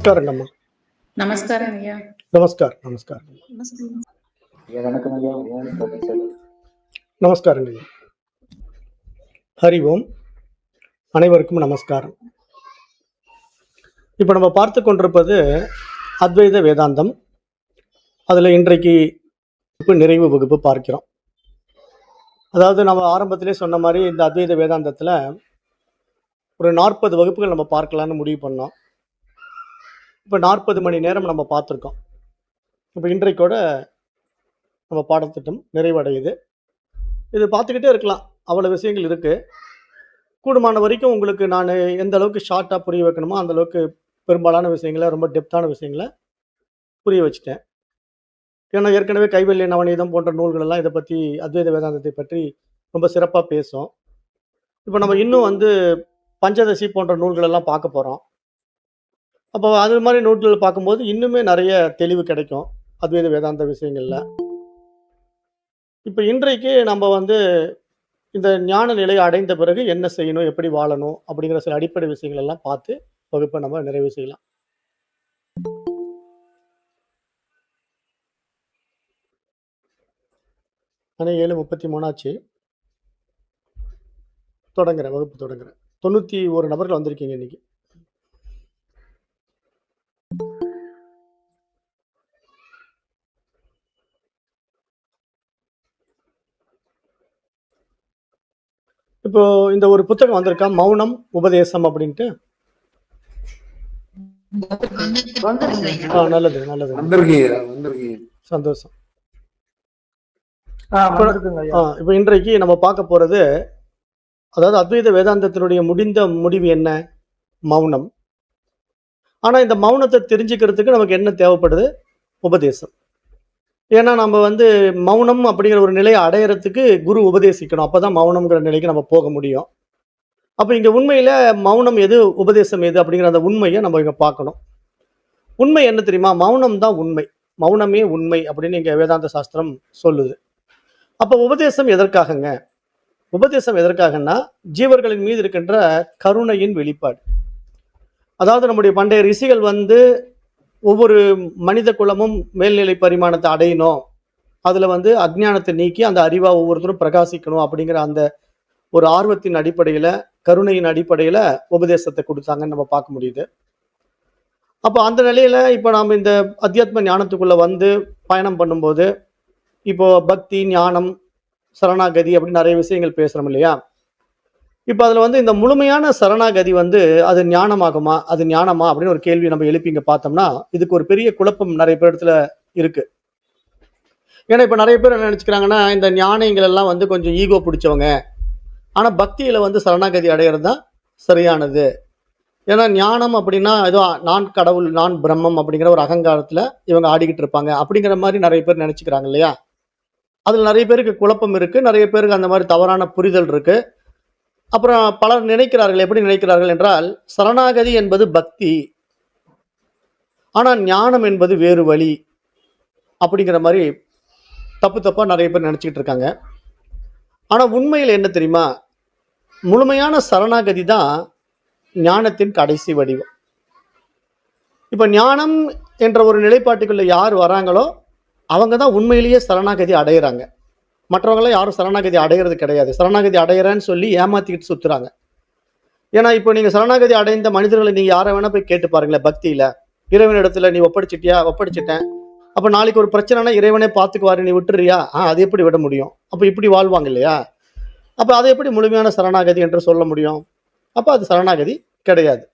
நமஸ்காரங்கம்மா. நமஸ்காரம் ஐயா. நமஸ்காரம். ஐயா வணக்கம் ஐயா. ஓம் தத்சத். நமஸ்காரங்க ஐயா. ஹரி ஓம். அனைவருக்கும் நமஸ்காரம். இப்போ நம்ம பார்த்து கொண்டிருப்பது அத்வைத வேதாந்தம். அதில் இன்றைக்கு நிறைவு வகுப்பு பார்க்கிறோம். அதாவது நம்ம ஆரம்பத்திலே சொன்ன மாதிரி இந்த அத்வைத வேதாந்தத்தில் ஒரு 40 வகுப்புகள் நம்ம பார்க்கலான்னு முடிவு பண்ணோம். இப்போ 40 மணி நேரம் நம்ம பார்த்துருக்கோம். இப்போ இன்றைக்கோட நம்ம பாடத்திட்டம் நிறைவடையுது. இது பார்த்துக்கிட்டே இருக்கலாம், அவ்வளோ விஷயங்கள் இருக்குது. கூடுமான வரைக்கும் உங்களுக்கு நான் எந்த அளவுக்கு ஷார்ட்டாக புரிய வைக்கணுமோ அந்த அளவுக்கு பெரும்பாலான விஷயங்களை, ரொம்ப டெப்த்தான விஷயங்களை புரிய வச்சுட்டேன். ஏன்னா ஏற்கனவே கைவல்ய நவநீதம் போன்ற நூல்கள் எல்லாம் இதை பற்றி, அத்வைத வேதாந்தத்தை பற்றி ரொம்ப சிறப்பாக பேசும். இப்போ நம்ம இன்னும் பஞ்சதசி போன்ற நூல்கள் எல்லாம் பார்க்க போகிறோம். அப்போ அது மாதிரி நூல்கள் பார்க்கும்போது இன்னுமே நிறைய தெளிவு கிடைக்கும் அத்வைத வேதாந்த விஷயங்களில். இப்போ இன்றைக்கு நம்ம இந்த ஞான நிலையை அடைந்த பிறகு என்ன செய்யணும், எப்படி வாழணும் அப்படிங்கிற சில அடிப்படை விஷயங்கள் எல்லாம் பார்த்து வகுப்பை நம்ம நிறைவு செய்யலாம். ஆனால் 7:33 ஆச்சு. வகுப்பு தொடங்குறேன். 91 நபர்கள் வந்திருக்கீங்க இன்னைக்கு. இப்போ இந்த ஒரு புத்தகம் வந்திருக்கா, மௌனம் உபதேசம் அப்படின்ட்டு. நல்லது. சந்தோஷம். இப்போ இன்றைக்கு நம்ம பார்க்க போறது, அதாவது அத்வைத வேதாந்தத்தினுடைய முடிந்த முடிவு என்ன? மௌனம். ஆனா இந்த மௌனத்தை தெரிஞ்சுக்கிறதுக்கு நமக்கு என்ன தேவைப்படுது? உபதேசம். ஏன்னா நம்ம மௌனம் அப்படிங்கிற ஒரு நிலையை அடையிறதுக்கு குரு உபதேசிக்கணும். அப்பதான் மௌனம்ங்கிற நிலைக்கு நம்ம போக முடியும். அப்ப இங்க உண்மையில மௌனம் எது, உபதேசம் எது அப்படிங்கிற அந்த உண்மையை நம்ம இங்க பார்க்கணும். உண்மை என்ன தெரியுமா? மௌனம் தான் உண்மை, மௌனமே உண்மை அப்படின்னு இங்க வேதாந்த சாஸ்திரம் சொல்லுது. அப்ப உபதேசம் எதற்காகங்க? உபதேசம் எதற்காகன்னா ஜீவர்களின் மீது இருக்கின்ற கருணையின் வெளிப்பாடு. அதாவது நம்முடைய பண்டைய ரிஷிகள் ஒவ்வொரு மனித குலமும் மேல்நிலை பரிமாணத்தை அடையணும், அதுல அஜ்ஞானத்தை நீக்கி அந்த அறிவா ஒவ்வொருத்தரும் பிரகாசிக்கணும் அப்படிங்கிற அந்த ஒரு ஆர்வத்தின் அடிப்படையில, கருணையின் அடிப்படையில உபதேசத்தை கொடுத்தாங்கன்னு நம்ம பார்க்க முடியுது. அப்போ அந்த நிலையில இப்போ நாம் இந்த அத்தியாத்ம ஞானத்துக்குள்ள பயணம் பண்ணும்போது, இப்போ பக்தி, ஞானம், சரணாகதி அப்படின்னு நிறைய விஷயங்கள் பேசுறோம் இல்லையா? இப்போ அதுல இந்த முழுமையான சரணாகதி அது ஞானமாகுமா, அது ஞானமா அப்படின்னு ஒரு கேள்வி நம்ம எழுப்பி இங்க பார்த்தோம்னா, இதுக்கு ஒரு பெரிய குழப்பம் நிறைய பேர் இடத்துல இருக்கு. ஏன்னா இப்ப நிறைய பேர் என்ன நினைச்சுக்கிறாங்கன்னா, இந்த ஞானிகள் எல்லாம் கொஞ்சம் ஈகோ பிடிச்சவங்க, ஆனா பக்தியில சரணாகதி அடையிறது தான் சரியானது. ஏன்னா ஞானம் அப்படின்னா ஏதோ நான் கடவுள், நான் பிரம்மம் அப்படிங்கிற ஒரு அகங்காரத்துல இவங்க ஆடிக்கிட்டு இருப்பாங்க அப்படிங்கிற மாதிரி நிறைய பேர் நினைச்சுக்கிறாங்க இல்லையா? அதுல நிறைய பேருக்கு குழப்பம் இருக்கு, நிறைய பேருக்கு அந்த மாதிரி தவறான புரிதல் இருக்கு. அப்புறம் பலர் நினைக்கிறார்கள், எப்படி நினைக்கிறார்கள் என்றால், சரணாகதி என்பது பக்தி, ஆனா ஞானம் என்பது வேறு வழி அப்படிங்கிற மாதிரி தப்பா நிறைய பேர் நினைச்சுக்கிட்டு இருக்காங்க. ஆனா உண்மையில் என்ன தெரியுமா? முழுமையான சரணாகதி தான் ஞானத்தின் கடைசி வடிவம். இப்ப ஞானம் என்ற ஒரு நிலைப்பாட்டுக்குள்ள யார் வராங்களோ அவங்க தான் உண்மையிலேயே சரணாகதி அடையிறாங்க. மற்றவங்களாம் யாரும் சரணாகதி அடையிறது கிடையாது. சரணாகதி அடையிறேன்னு சொல்லி ஏமாத்திக்கிட்டு சுத்துறாங்க. ஏன்னா இப்போ நீங்க சரணாகதி அடைந்த மனிதர்களை நீங்க யாரை வேணா போய் கேட்டு பாருங்களேன். பக்தியில இறைவனிடத்துல நீ ஒப்படைச்சிட்டியா? ஒப்படைச்சிட்டேன். அப்ப நாளைக்கு ஒரு பிரச்சனைனா இறைவனே பார்த்துக்குவாரு, நீ விட்டுறியா? அது எப்படி விட முடியும்? அப்ப இப்படி வாழ்வாங்க இல்லையா? அப்ப அதை எப்படி முழுமையான சரணாகதி என்று சொல்ல முடியும்? அப்ப அது சரணாகதி கிடையாது.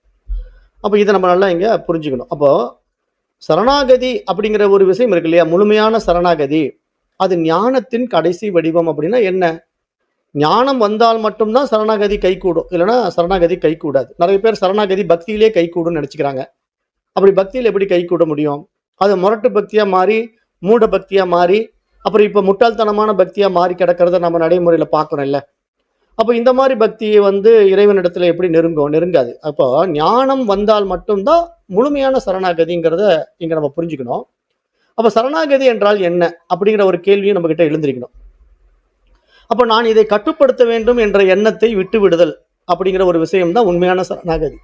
அப்ப இதை நம்ம நல்லா இங்க புரிஞ்சுக்கணும். அப்போ சரணாகதி அப்படிங்கிற ஒரு விஷயம் இருக்கு இல்லையா? முழுமையான சரணாகதி அது ஞானத்தின் கடைசி வடிவம். அப்படின்னா என்ன? ஞானம் வந்தால் மட்டும்தான் சரணாகதி கை கூடும், இல்லைன்னா சரணாகதி கை கூடாது. நிறைய பேர் சரணாகதி பக்தியிலே கை கூடும் நினைச்சுக்கிறாங்க. அப்படி பக்தியில் எப்படி கை கூட முடியும்? அது முரட்டு பக்தியா மாறி, மூட பக்தியா மாறி, அப்புறம் இப்ப முட்டாள்தனமான பக்தியா மாறி கிடக்கிறத நம்ம நடைமுறையில பார்க்கறோம் இல்ல? அப்போ இந்த மாதிரி பக்தியை இறைவனிடத்துல எப்படி நெருங்காது. அப்போ ஞானம் வந்தால் மட்டும்தான் முழுமையான சரணாகதிங்கிறத இங்க நம்ம புரிஞ்சுக்கணும். அப்ப சரணாகதி என்றால் என்ன அப்படிங்கிற ஒரு கேள்வியும் நம்ம கிட்ட எழுந்திருக்கணும். அப்ப நான் இதை கட்டுப்படுத்த வேண்டும் என்ற எண்ணத்தை விட்டு விடுதல் அப்படிங்கிற ஒரு விஷயம் தான் உண்மையான சரணாகதி.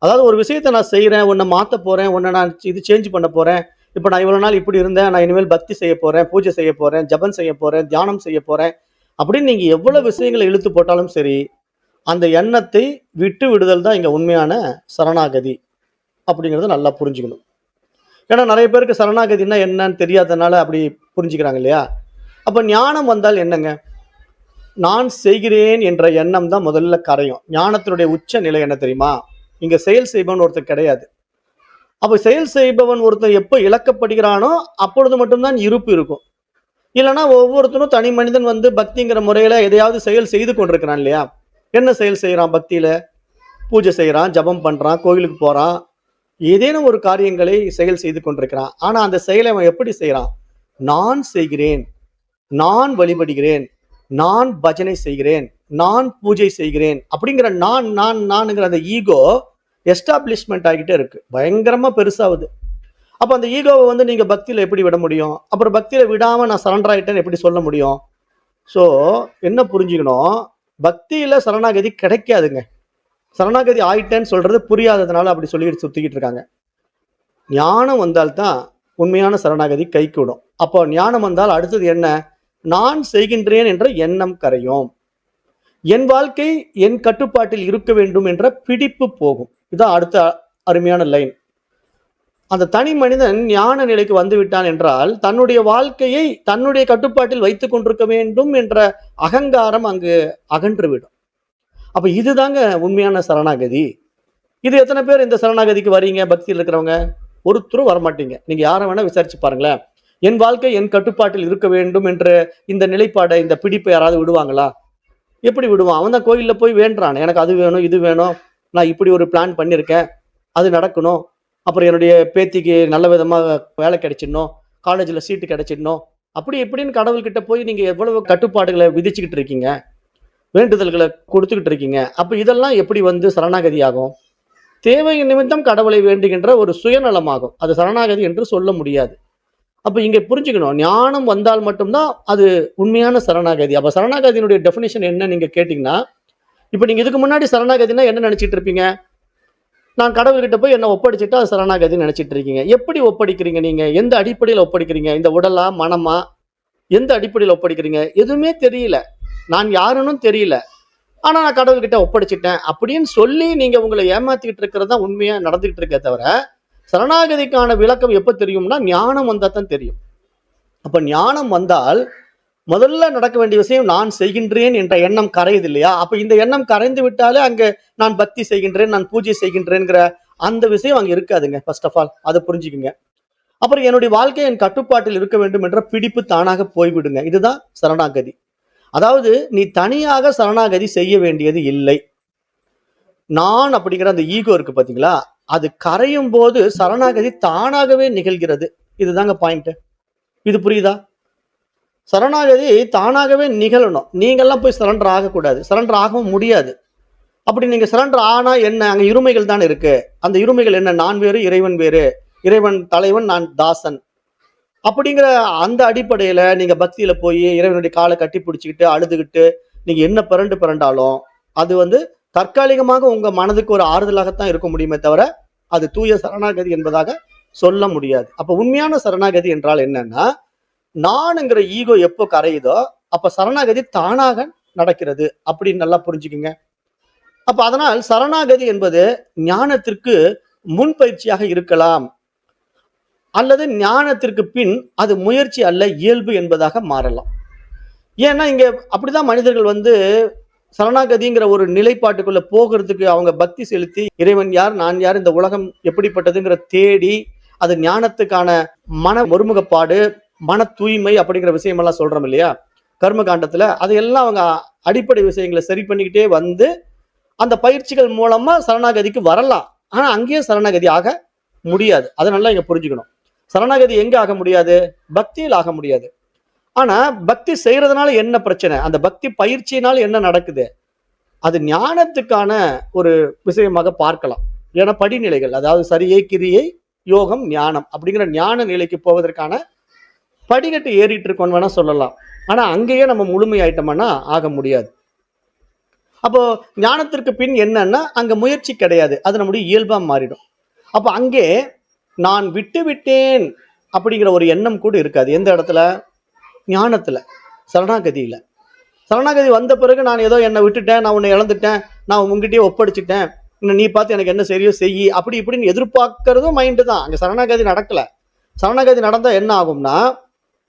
அதாவது ஒரு விஷயத்தை நான் செய்கிறேன், உன்னை மாற்ற போகிறேன், உன்னை நான் இது சேஞ்ச் பண்ண போகிறேன். இப்போ நான் இவ்வளோ நாள் இப்படி இருந்தேன், நான் இனிமேல் பக்தி செய்ய போகிறேன், பூஜை செய்ய போகிறேன், ஜபம் செய்ய போகிறேன், தியானம் செய்ய போகிறேன் அப்படின்னு நீங்கள் எவ்வளோ விஷயங்களை இழுத்து போட்டாலும் சரி, அந்த எண்ணத்தை விட்டு விடுதல் தான் இங்கே உண்மையான சரணாகதி அப்படிங்கிறத நல்லா புரிஞ்சுக்கணும். ஏன்னா நிறைய பேருக்கு சரணாகதினா என்னன்னு தெரியாதனால அப்படி புரிஞ்சுக்கிறாங்க இல்லையா? அப்போ ஞானம் வந்தால் என்னங்க? நான் செய்கிறேன் என்ற எண்ணம் தான் முதல்ல கரையும். ஞானத்தினுடைய உச்ச நிலை என்ன தெரியுமா? இங்க செயல் செய்பவன் ஒருத்தன் கிடையாது. அப்ப செயல் செய்பவன் ஒருத்தன் எப்போ இழக்கப்படுகிறானோ அப்பொழுது மட்டும்தான் இருப்பு இருக்கும். இல்லைன்னா ஒவ்வொருத்தரும் தனி மனிதன் வந்து பக்திங்கிற முறையில எதையாவது செயல் செய்து கொண்டிருக்கிறான் இல்லையா? என்ன செயல் செய்யறான் பக்தியில? பூஜை செய்யறான், ஜபம் பண்றான், கோயிலுக்கு போறான், ஏதேனும் ஒரு காரியங்களை செயல் செய்து கொண்டிருக்கிறான். ஆனா அந்த செயலை அவன் எப்படி செய்யறான்? நான் செய்கிறேன், நான் வழிபடுகிறேன், நான் பஜனை செய்கிறேன், நான் பூஜை செய்கிறேன் அப்படிங்கிற நான்ங்கிற அந்த ஈகோ எஸ்டாப்ளிஷ்மெண்ட் ஆகிட்டே இருக்கு, பயங்கரமா பெருசாகுது. அப்ப அந்த ஈகோவை வந்து நீங்க பக்தியில எப்படி விட முடியும்? அப்புறம் பக்தியில விடாம நான் சரண்டர் ஆயிட்டேன்னு எப்படி சொல்ல முடியும்? ஸோ என்ன புரிஞ்சுக்கணும், பக்தியில சரணாகதி கிடைக்காதுங்க. சரணாகதி ஆயிட்டேன்னு சொல்றது புரியாததுனால அப்படி சொல்லிட்டு சுத்திக்கிட்டு இருக்காங்க. ஞானம் வந்தால்தான் உண்மையான சரணாகதி கைக்கு விடும். அப்போ ஞானம் வந்தால் அடுத்தது என்ன? நான் செய்கின்றேன் என்ற எண்ணம் கரையும். என் வாழ்க்கை என் கட்டுப்பாட்டில் இருக்க வேண்டும் என்ற பிடிப்பு போகும். இதான் அடுத்த அருமையான லைன். அந்த தனி மனிதன் ஞான நிலைக்கு வந்து விட்டான் என்றால் தன்னுடைய வாழ்க்கையை தன்னுடைய கட்டுப்பாட்டில் வைத்துக் கொண்டிருக்க வேண்டும் என்ற அகங்காரம் அங்கு அகன்றுவிடும். அப்ப இதுதாங்க உண்மையான சரணாகதி. இது எத்தனை பேர் இந்த சரணாகதிக்கு வரீங்க? பக்தியில் இருக்கிறவங்க ஒருத்தரும் வரமாட்டீங்க. நீங்க யாரை வேணா விசாரிச்சு பாருங்களேன். என் வாழ்க்கை என் கட்டுப்பாட்டில் இருக்க வேண்டும் என்ற இந்த நிலைப்பாடை, இந்த பிடிப்பை யாராவது விடுவாங்களா? எப்படி விடுவான்? அவன் தான் கோயிலில் போய் வேண்டான், எனக்கு அது வேணும், இது வேணும், நான் இப்படி ஒரு பிளான் பண்ணியிருக்கேன், அது நடக்கணும், அப்புறம் என்னுடைய பேத்திக்கு நல்ல விதமாக வேலை கிடைச்சிடணும், காலேஜில் சீட்டு கிடைச்சிடணும், அப்படி இப்படின்னு கடவுள்கிட்ட போய் நீங்கள் எவ்வளவு கட்டுப்பாடுகளை விதிச்சுக்கிட்டு இருக்கீங்க, வேண்டுதல்களை கொடுத்துக்கிட்டு இருக்கீங்க. அப்போ இதெல்லாம் எப்படி வந்து சரணாகதி ஆகும்? தேவை நிமித்தம் கடவுளை வேண்டுகின்ற ஒரு சுயநலமாகும். அது சரணாகதி என்று சொல்ல முடியாது. அப்போ இங்கே புரிஞ்சுக்கணும், ஞானம் வந்தால் மட்டும்தான் அது உண்மையான சரணாகதி. அப்போ சரணாகதியினுடைய டெஃபினேஷன் என்ன நீங்கள் கேட்டிங்கன்னா, இப்போ நீங்கள் இதுக்கு முன்னாடி சரணாகதினா என்ன நினச்சிட்டு இருப்பீங்க? நான் கடவுள்கிட்ட போய் என்ன ஒப்படைச்சிட்டு அது சரணாகதின்னு நினச்சிட்டு இருக்கீங்க. எப்படி ஒப்படைக்கிறீங்க? நீங்கள் எந்த அடிப்படையில் ஒப்படைக்கிறீங்க? இந்த உடலா, மனமா, எந்த அடிப்படையில் ஒப்படைக்கிறீங்க? எதுவுமே தெரியல, நான் யாருன்னு தெரியல, ஆனால் நான் கடவுள்கிட்ட ஒப்படைச்சிட்டேன் அப்படின்னு சொல்லி நீங்கள் உங்களை ஏமாத்திக்கிட்டு இருக்கிறது தான் உண்மையாக நடந்துகிட்டு இருக்கே தவிர, சரணாகதிக்கான விளக்கம் எப்போ தெரியும்னா ஞானம் வந்தால் தான் தெரியும். அப்போ ஞானம் வந்தால் முதல்ல நடக்க வேண்டிய விஷயம் நான் செய்கின்றேன் என்ற எண்ணம் கரையுது இல்லையா? அப்போ இந்த எண்ணம் கரைந்து விட்டாலே அங்கே நான் பக்தி செய்கின்றேன், நான் பூஜை செய்கின்றேங்கிற அந்த விஷயம் அங்கே இருக்காதுங்க. ஃபர்ஸ்ட் ஆஃப் ஆல் அதை புரிஞ்சுக்குங்க. அப்புறம் என்னுடைய வாழ்க்கை என் கட்டுப்பாட்டில் இருக்க வேண்டும் என்ற பிடிப்பு தானாக போய்விடுங்க. இதுதான் சரணாகதி. அதாவது நீ தனியாக சரணாகதி செய்ய வேண்டியது இல்லை. நான் அப்படிங்கிற அந்த ஈகோ இருக்கு பார்த்தீங்களா, அது கரையும் போது சரணாகதி தானாகவே நிகழ்கிறது. இதுதாங்க பாயிண்ட். இது புரியுதா? சரணாகதி தானாகவே நிகழணும். நீங்கள்லாம் போய் சரண்டர் ஆகக்கூடாது, சரண்டர் ஆகவும் முடியாது. அப்படி நீங்க சரண்டர் ஆனா என்ன? அங்க இருமைகள் தான் இருக்கு. அந்த இருமைகள் என்ன? நான் வேறு, இறைவன் வேறு, இறைவன் தலைவன், நான் தாசன். அப்படிங்கிற அந்த அடிப்படையில நீங்க பக்தியில போய் இறைவனுடைய காலை கட்டி பிடிச்சிக்கிட்டு அழுதுகிட்டு நீங்க என்ன பிறண்டாலும் அது வந்து தற்காலிகமாக உங்க மனதுக்கு ஒரு ஆறுதலாகத்தான் இருக்க முடியுமே தவிர அது தூய சரணாகதி என்பதாக சொல்ல முடியாது. அப்ப உண்மையான சரணாகதி என்றால் என்னன்னா, நானுங்கிற ஈகோ எப்போ கரையுதோ அப்ப சரணாகதி தானாக நடக்கிறது அப்படின்னு நல்லா புரிஞ்சுக்குங்க. அப்ப அதனால் சரணாகதி என்பது ஞானத்திற்கு முன்பயிற்சியாக இருக்கலாம், அல்லது ஞானத்திற்கு பின் அது முயற்சி அல்ல, இயல்பு என்பதாக மாறலாம். ஏன்னா இங்க அப்படிதான் மனிதர்கள் வந்து சரணாகதிங்கிற ஒரு நிலைப்பாட்டுக்குள்ள போகிறதுக்கு அவங்க பக்தி செலுத்தி இறைவன் யார், நான் யார், இந்த உலகம் எப்படிப்பட்டதுங்கிற தேடி அது ஞானத்துக்கான மன ஒருமுகப்பாடு, மன தூய்மை அப்படிங்கிற விஷயமெல்லாம் சொல்றோம் இல்லையா கர்ம காண்டத்துல, அதையெல்லாம் அவங்க அடிப்படை விஷயங்களை சரி பண்ணிக்கிட்டே வந்து அந்த பயிற்சிகள் மூலமா சரணாகதிக்கு வரலாம். ஆனா அங்கேயே சரணாகதி ஆக முடியாது. அதை நல்லா இங்க புரிஞ்சுக்கணும். சரணாகதி எங்க ஆக முடியாது? பக்தியில் ஆக முடியாது. ஆனா பக்தி செய்யறதுனால என்ன பிரச்சனை? அந்த பக்தி பயிற்சியினால என்ன நடக்குது? அது ஞானத்துக்கான ஒரு விஷயமாக பார்க்கலாம். ஏன்னா படிநிலைகள், அதாவது சரியை, கிரியை, யோகம், ஞானம் அப்படிங்கிற ஞான நிலைக்கு போவதற்கான படிக்கட்டு ஏறிட்டு இருக்கோன்னு வேணா சொல்லலாம். ஆனா அங்கேயே நம்ம முழுமையாயிட்டோம்னா ஆக முடியாது. அப்போ ஞானத்திற்கு பின் என்னன்னா அங்க முயற்சி கிடையாது, அது நம்முடைய இயல்பா மாறிடும். அப்ப அங்கே நான் விட்டு விட்டேன் அப்படிங்கிற ஒரு எண்ணம் கூட இருக்காது. எந்த இடத்துல? ஞானத்துல, சரணாகதியில. சரணாகதி வந்த பிறகு நான் ஏதோ என்னை விட்டுட்டேன், நான் உன்னை இழந்துட்டேன், நான் உங்ககிட்டயே ஒப்படைச்சிட்டேன், இன்னும் நீ பார்த்து எனக்கு என்ன சரியோ செய்யி அப்படி இப்படின்னு எதிர்பார்க்கறதும் மைண்டு தான். அங்க சரணாகதி நடக்கல. சரணாகதி நடந்தா என்ன ஆகும்னா,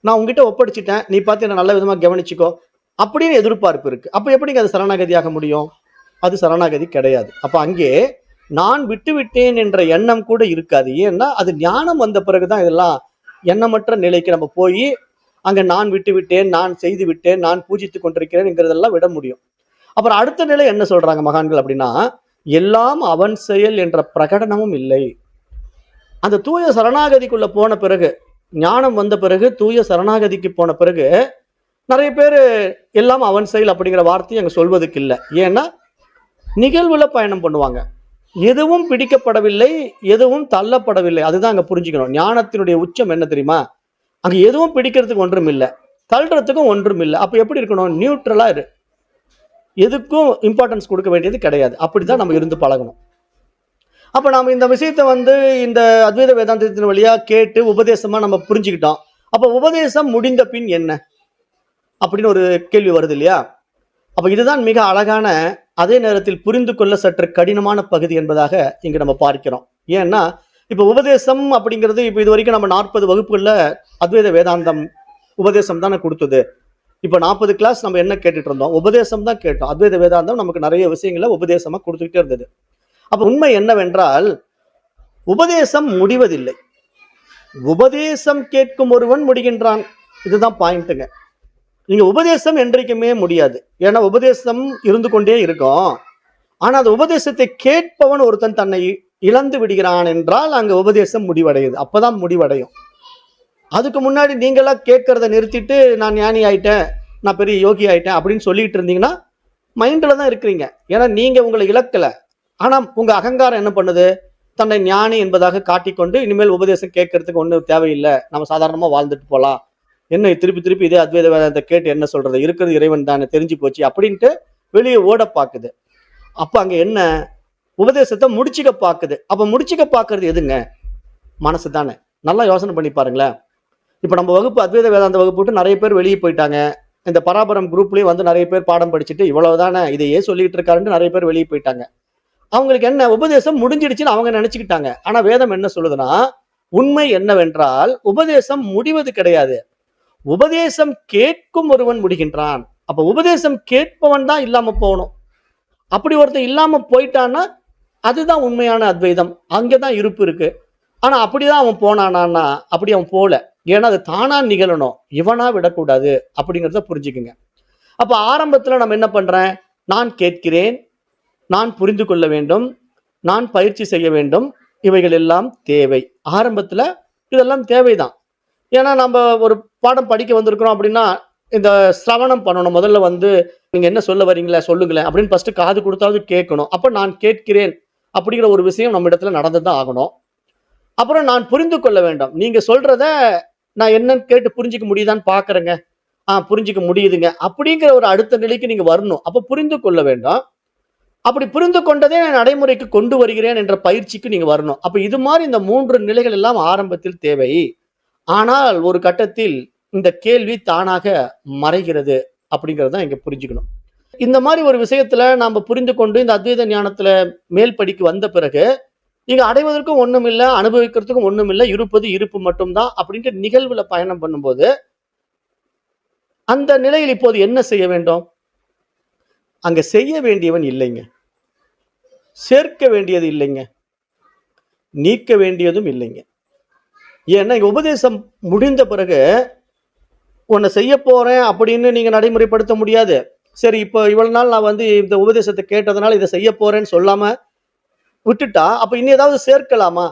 நான் உங்ககிட்ட ஒப்படைச்சிட்டேன், நீ பார்த்து என்ன நல்ல விதமா கவனிச்சுக்கோ அப்படின்னு எதிர்பார்ப்பு இருக்கு. அப்ப எப்படிங்க அது சரணாகதியாக முடியும்? அது சரணாகதி கிடையாது. அப்ப அங்கே நான் விட்டு விட்டேன் என்ற எண்ணம் கூட இருக்காது. ஏன்னா அது ஞானம் வந்த பிறகுதான் இதெல்லாம் எண்ணமற்ற நிலைக்கு நம்ம போய் அங்க நான் விட்டு விட்டேன், நான் செய்து விட்டேன், நான் பூஜித்துக் கொண்டிருக்கிறேன்ங்கிறதெல்லாம் விட முடியும். அப்புறம் அடுத்த நிலை என்ன சொல்றாங்க மகான்கள் அப்படின்னா, எல்லாம் அவன் செயல் என்ற பிரகடனமும் இல்லை. அந்த தூய சரணாகதிக்குள்ள போன பிறகு, ஞானம் வந்த பிறகு, தூய சரணாகதிக்கு போன பிறகு நிறைய பேர் எல்லாம் அவன் செயல் அப்படிங்கிற வார்த்தையை அங்க சொல்வதற்கு இல்லை. ஏன்னா நிகழ்வுல பயணம் பண்ணுவாங்க. எதுவும் பிடிக்கப்படவில்லை, எதுவும் தள்ளப்படவில்லை. அதுதான் அங்க புரிஞ்சுக்கணும். ஞானத்தினுடைய உச்சம் என்ன தெரியுமா? அங்க எதுவும் பிடிக்கிறதுக்கு ஒன்றும் இல்லை, தள்ளுறதுக்கும் ஒன்றும் இல்லை. அப்ப எப்படி இருக்கணும்? நியூட்ரலா இரு, எதுக்கும் இம்பார்ட்டன்ஸ் கொடுக்க வேண்டியது கிடையாது. அப்படிதான் நம்ம இருந்து பழகணும். அப்ப நாம இந்த விஷயத்தை இந்த அத்வைத வேதாந்தத்தின் வழியா கேட்டு உபதேசமா நம்ம புரிஞ்சுக்கிட்டோம். அப்ப உபதேசம் முடிந்த பின் என்ன அப்படின்னு ஒரு கேள்வி வருது இல்லையா? அப்ப இதுதான் மிக அழகான, அதே நேரத்தில் புரிந்து கொள்ள சற்று கடினமான பகுதி என்பதாக இங்க நம்ம பார்க்கிறோம். ஏன்னா இப்ப உபதேசம் அப்படிங்கிறது இப்ப இது வரைக்கும் நம்ம 40 வகுப்புகள்ல அத்வைத வேதாந்தம் உபதேசம் தானே கொடுத்தது. இப்ப 40 கிளாஸ் நம்ம என்ன கேட்டுட்டு இருந்தோம்? உபதேசம் தான் கேட்டோம். அத்வைத வேதாந்தம் நமக்கு நிறைய விஷயங்களை உபதேசமா கொடுத்துக்கிட்டே இருந்தது. அப்ப உண்மை என்னவென்றால், உபதேசம் முடிவதில்லை, உபதேசம் கேட்கும் ஒருவன் முடிகின்றான். இதுதான் பாயிண்ட்டுங்க. நீங்க உபதேசம் என்றைக்குமே முடியாது. ஏன்னா உபதேசம் இருந்து கொண்டே இருக்கும். ஆனா அந்த உபதேசத்தை கேட்பவன் ஒருத்தன் தன்னை இழந்து விடுகிறான் என்றால் அங்க உபதேசம் முடிவடையுது. அப்பதான் முடிவடையும். அதுக்கு முன்னாடி நீங்களா கேட்கறத நிறுத்திட்டு நான் ஞானி ஆயிட்டேன், நான் பெரிய யோகி ஆயிட்டேன் அப்படின்னு சொல்லிட்டு இருந்தீங்கன்னா மைண்ட்ல தான் இருக்கிறீங்க. ஏன்னா நீங்க உங்களை இழக்கல. ஆனா உங்க அகங்காரம் என்ன பண்ணுது? தன்னை ஞானி என்பதாக காட்டிக்கொண்டு இனிமேல் உபதேசம் கேட்கறதுக்கு ஒன்றும் தேவையில்லை, நம்ம சாதாரணமா வாழ்ந்துட்டு போலாம், என்ன திருப்பி திருப்பி இதே அத்வைத வேதாந்தத்தை கேட்டு என்ன சொல்றது, இருக்கிறது இறைவன் தானே, தெரிஞ்சு போச்சு அப்படின்ட்டு வெளியே ஓட பாக்குது. அப்ப அங்க என்ன? உபதேசத்தை முடிச்சுக்க பாக்குது. அப்ப முடிச்சுக்க பாக்குறது எதுங்க? மனசு தானே. நல்லா யோசனை பண்ணி பாருங்களேன். இப்ப நம்ம வகுப்பு அத்வைத வேதாந்த வகுப்பு விட்டு நிறைய பேர் வெளியே போயிட்டாங்க. இந்த பராபரம் குரூப்லயும் நிறைய பேர் பாடம் படிச்சுட்டு இவ்வளவுதானே இதையே சொல்லிட்டு இருக்காருன்னு நிறைய பேர் வெளியே போயிட்டாங்க. அவங்களுக்கு என்ன? உபதேசம் முடிஞ்சிடுச்சுன்னு அவங்க நினைச்சுக்கிட்டாங்க. ஆனா வேதம் என்ன சொல்லுதுன்னா, உண்மை என்னவென்றால் உபதேசம் முடிவது கிடையாது, உபதேசம் கேட்கும் ஒருவன் முடிகின்றான். அப்ப உபதேசம் கேட்பவன் தான் இல்லாம போகணும். அப்படி ஒருத்தன் இல்லாம போயிட்டான்னா அதுதான் உண்மையான அத்வைதம். அங்கதான் இருப்பு இருக்கு. ஆனா அப்படிதான் அவன் போனானா? அப்படி அவன் போல. ஏன்னா அது தானா நிகழணும், இவனா விடக்கூடாது அப்படிங்கிறத புரிஞ்சுக்குங்க. அப்ப ஆரம்பத்துல நம்ம என்ன பண்றேன்? நான் கேட்கிறேன், நான் புரிந்து கொள்ள வேண்டும், நான் பயிற்சி செய்ய வேண்டும், இவைகள் எல்லாம் தேவை. ஆரம்பத்துல இதெல்லாம் தேவைதான். ஏன்னா நம்ம ஒரு பாடம் படிக்க வந்திருக்கிறோம் அப்படின்னா இந்த சிரவணம் பண்ணணும். முதல்ல நீங்க என்ன சொல்ல வரீங்களே சொல்லுங்களேன் அப்படின்னு ஃபர்ஸ்ட் காது கொடுத்தாவது கேட்கணும். அப்ப நான் கேட்கிறேன் அப்படிங்கிற ஒரு விஷயம் நம்ம இடத்துல நடந்துதான் ஆகணும். அப்புறம் நான் புரிந்து கொள்ள வேண்டும். நீங்க சொல்றத நான் என்னன்னு கேட்டு புரிஞ்சுக்க முடியுதான்னு பாக்குறேங்க, புரிஞ்சுக்க முடியுதுங்க அப்படிங்கிற ஒரு அடுத்த நிலைக்கு நீங்க வரணும். அப்ப புரிந்து கொள்ள வேண்டும். அப்படி புரிந்து கொண்டதே நான் நடைமுறைக்கு கொண்டு வருகிறேன் என்ற பயிற்சிக்கு நீங்க வரணும். அப்ப இது மாதிரி இந்த 3 நிலைகள் எல்லாம் ஆரம்பத்தில் தேவை. ஆனால் ஒரு கட்டத்தில் இந்த கேள்வி தானாக மறைகிறது அப்படிங்கறத இங்க புரிஞ்சுக்கணும். இந்த மாதிரி ஒரு விஷயத்துல நாம புரிந்து கொண்டு இந்த அத்வைத ஞானத்துல மேல் படிக்கு வந்த பிறகு இங்க அடைவதற்கும் ஒண்ணும் இல்லை, அனுபவிக்கிறதுக்கும் ஒண்ணும் இல்லை, இருப்பது இருப்பு மட்டும்தான் அப்படின்ட்டு நிகழ்வுல பயணம் பண்ணும்போது அந்த நிலையில் இப்போது என்ன செய்ய வேண்டும்? அங்க செய்ய வேண்டியவன் இல்லைங்க, சேர்க்க வேண்டியது இல்லைங்க, நீக்க வேண்டியதும் இல்லைங்க. ஏன்னா இங்க உபதேசம் முடிந்த பிறகு உன்னை செய்ய போறேன் அப்படின்னு நீங்க நடைமுறைப்படுத்த முடியாது. சரி, இப்போ இவ்வளவு நாள் நான் இந்த உபதேசத்தை கேட்டதுனால இதை செய்ய போறேன்னு சொல்லாம விட்டுட்டா அப்ப இனி ஏதாவது சேர்க்கலாமா?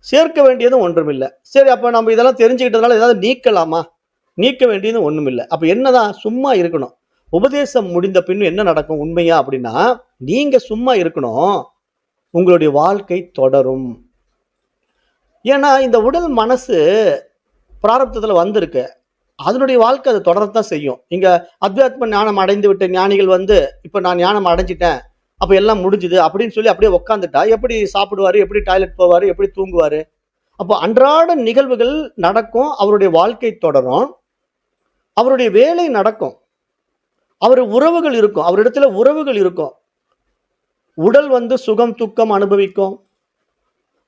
சேர்க்க வேண்டியதும் ஒன்றும் இல்லை. சரி, அப்ப நம்ம இதெல்லாம் தெரிஞ்சுக்கிட்டதுனால ஏதாவது நீக்கலாமா? நீக்க வேண்டியதும் ஒண்ணும் இல்லை. அப்ப என்னதான்? சும்மா இருக்கணும். உபதேசம் முடிந்த பின் என்ன நடக்கும் உண்மையா அப்படின்னா, நீங்க சும்மா இருக்கணும், உங்களுடைய வாழ்க்கை தொடரும். ஏன்னா இந்த உடல் மனசு பிராரப்தத்துல வந்திருக்கு. அதனுடைய வாழ்க்கை அது தொடரத்தான் செய்யும். இங்க அத்வைத்ம ஞானம் அடைந்து விட்ட ஞானிகள் இப்ப நான் ஞானம் அடைஞ்சிட்டேன், அப்ப எல்லாம் முடிஞ்சுது அப்படின்னு சொல்லி அப்படியே உட்காந்துட்டா எப்படி சாப்பிடுவாரு, எப்படி டாய்லெட் போவாரு, எப்படி தூங்குவாரு? அப்போ அன்றாட நிகழ்வுகள் நடக்கும், அவருடைய வாழ்க்கை தொடரும், அவருடைய வேலை நடக்கும், அவர் உறவுகள் இருக்கும், அவரிடத்துல உறவுகள் இருக்கும், உடல் சுகம் துக்கம் அனுபவிக்கும்.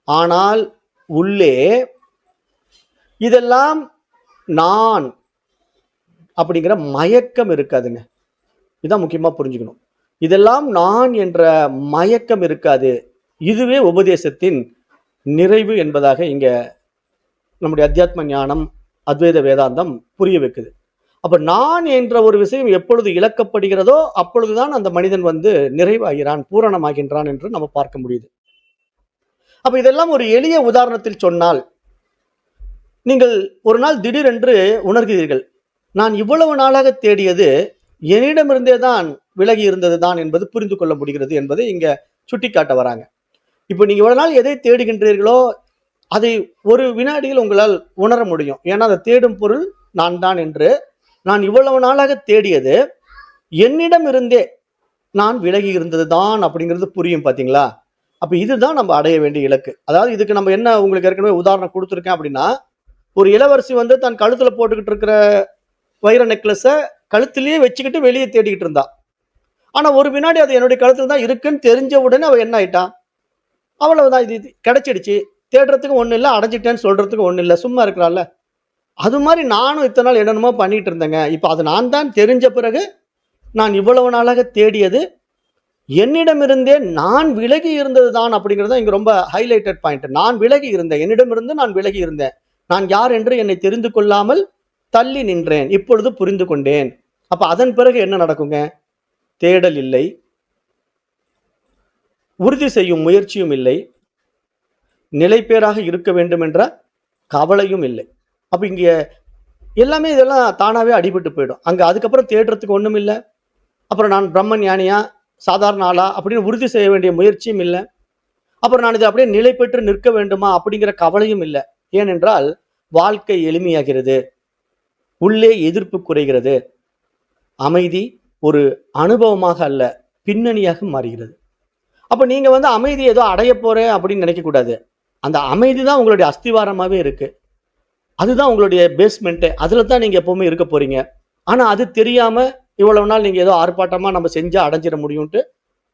ஆனால் உள்ளே இதெல்லாம் நான் அப்படிங்கிற மயக்கம் இருக்காதுங்க. இதான் முக்கியமா புரிஞ்சுக்கணும். இதெல்லாம் நான் என்ற மயக்கம் இருக்காது. இதுவே உபதேசத்தின் நிறைவு என்பதாக இங்க நம்முடைய அத்தியாத்ம ஞானம் அத்வைத வேதாந்தம் புரிய வைக்குது. அப்ப நான் என்ற ஒரு விஷயம் எப்பொழுது இழக்கப்படுகிறதோ அப்பொழுதுதான் அந்த மனிதன் நிறைவாகிறான், பூரணமாகின்றான் என்று நம்ம பார்க்க முடியுது. அப்ப இதெல்லாம் ஒரு எளிய உதாரணத்தில் சொன்னால், நீங்கள் ஒரு நாள் திடீரென்று உணர்கிறீர்கள், நான் இவ்வளவு நாளாக தேடியது என்னிடமிருந்தே தான் விலகி இருந்தது தான் என்பது புரிந்து கொள்ள முடிகிறது என்பதை இங்க சுட்டிக்காட்ட வராங்க. இப்போ நீங்க இவ்வளவு நாள் எதை தேடுகின்றீர்களோ அதை ஒரு வினாடியில் உங்களால் உணர முடியும். ஏன்னா அதை தேடும் பொருள் நான் தான் என்று. நான் இவ்வளவு நாளாக தேடியது என்னிடம் இருந்தே நான் விலகி இருந்தது தான் அப்படிங்கிறது புரியும். பாத்தீங்களா? அப்ப இதுதான் நம்ம அடைய வேண்டிய இலக்கு. அதாவது இதுக்கு நம்ம என்ன உங்களுக்கு ஏற்கனவே உதாரணம் கொடுத்துருக்கேன் அப்படின்னா, ஒரு இளவரசி தன் கழுத்துல போட்டுக்கிட்டு இருக்கிற வைர நெக்லஸ கழுத்திலேயே வச்சுக்கிட்டு வெளியே தேடிக்கிட்டு இருந்தா. ஆனா ஒரு வினாடி அது என்னுடைய கழுத்துல தான் இருக்குன்னு தெரிஞ்ச உடனே அவ என்ன ஆயிட்டா, அவ்வளவுதான், இது கிடைச்சிடுச்சு, தேடுறதுக்கு ஒண்ணு இல்லை, அடைஞ்சிட்டேன்னு சொல்றதுக்கு ஒண்ணு இல்லை, சும்மா இருக்கிறாள்ல. அது மாதிரி நானும் இத்தனை நாள் என்னென்னமோ பண்ணிட்டு இருந்தேங்க. இப்ப அது நான் தான் தெரிஞ்ச பிறகு நான் இவ்வளவு நாளாக தேடியது என்னிடமிருந்தே நான் விலகி இருந்தது தான் அப்படிங்கிறது இங்க ரொம்ப ஹைலைட்டட் பாயிண்ட். நான் விலகி இருந்தேன், என்னிடமிருந்து நான் விலகி இருந்தேன், நான் யார் என்று என்னை தெரிந்து கொள்ளாமல் தள்ளி நின்றேன், இப்பொழுது புரிந்து கொண்டேன். அப்ப அதன் பிறகு என்ன நடக்குங்க? தேடல் இல்லை, உறுதி செய்யும் முயற்சியும் இல்லை, நிலைப்பேராக இருக்க வேண்டும் என்ற கவலையும் இல்லை. அப்ப இங்க எல்லாமே இதெல்லாம் தானாவே அடிபட்டு போயிடும். அங்க அதுக்கப்புறம் தேடுறதுக்கு ஒண்ணும் இல்லை. அப்புறம் நான் பிரம்ம ஞானியா சாதாரண ஆளா அப்படின்னு உறுதி செய்ய வேண்டிய முயற்சியும் இல்லை. அப்புறம் நான் இதை அப்படியே நிலை பெற்று நிற்க வேண்டுமா அப்படிங்கிற கவலையும் இல்லை. ஏனென்றால் வாழ்க்கை எளிமையாகிறது, உள்ளே எதிர்ப்பு குறைகிறது, அமைதி ஒரு அனுபவமாக அல்ல பின்னணியாக மாறுகிறது. அப்ப நீங்க அமைதி ஏதோ அடைய போறேன் அப்படின்னு நினைக்க கூடாது. அந்த அமைதி தான் உங்களுடைய அஸ்திவாரமாவே இருக்கு, அதுதான் உங்களுடைய பேஸ்மெண்ட், அதுல தான் நீங்க எப்பவுமே இருக்க போறீங்க. ஆனா அது தெரியாம இவ்வளவு நாள் நீங்க ஏதோ ஆர்ப்பாட்டமா நம்ம செஞ்சா அடைஞ்சிட முடியும்ட்டு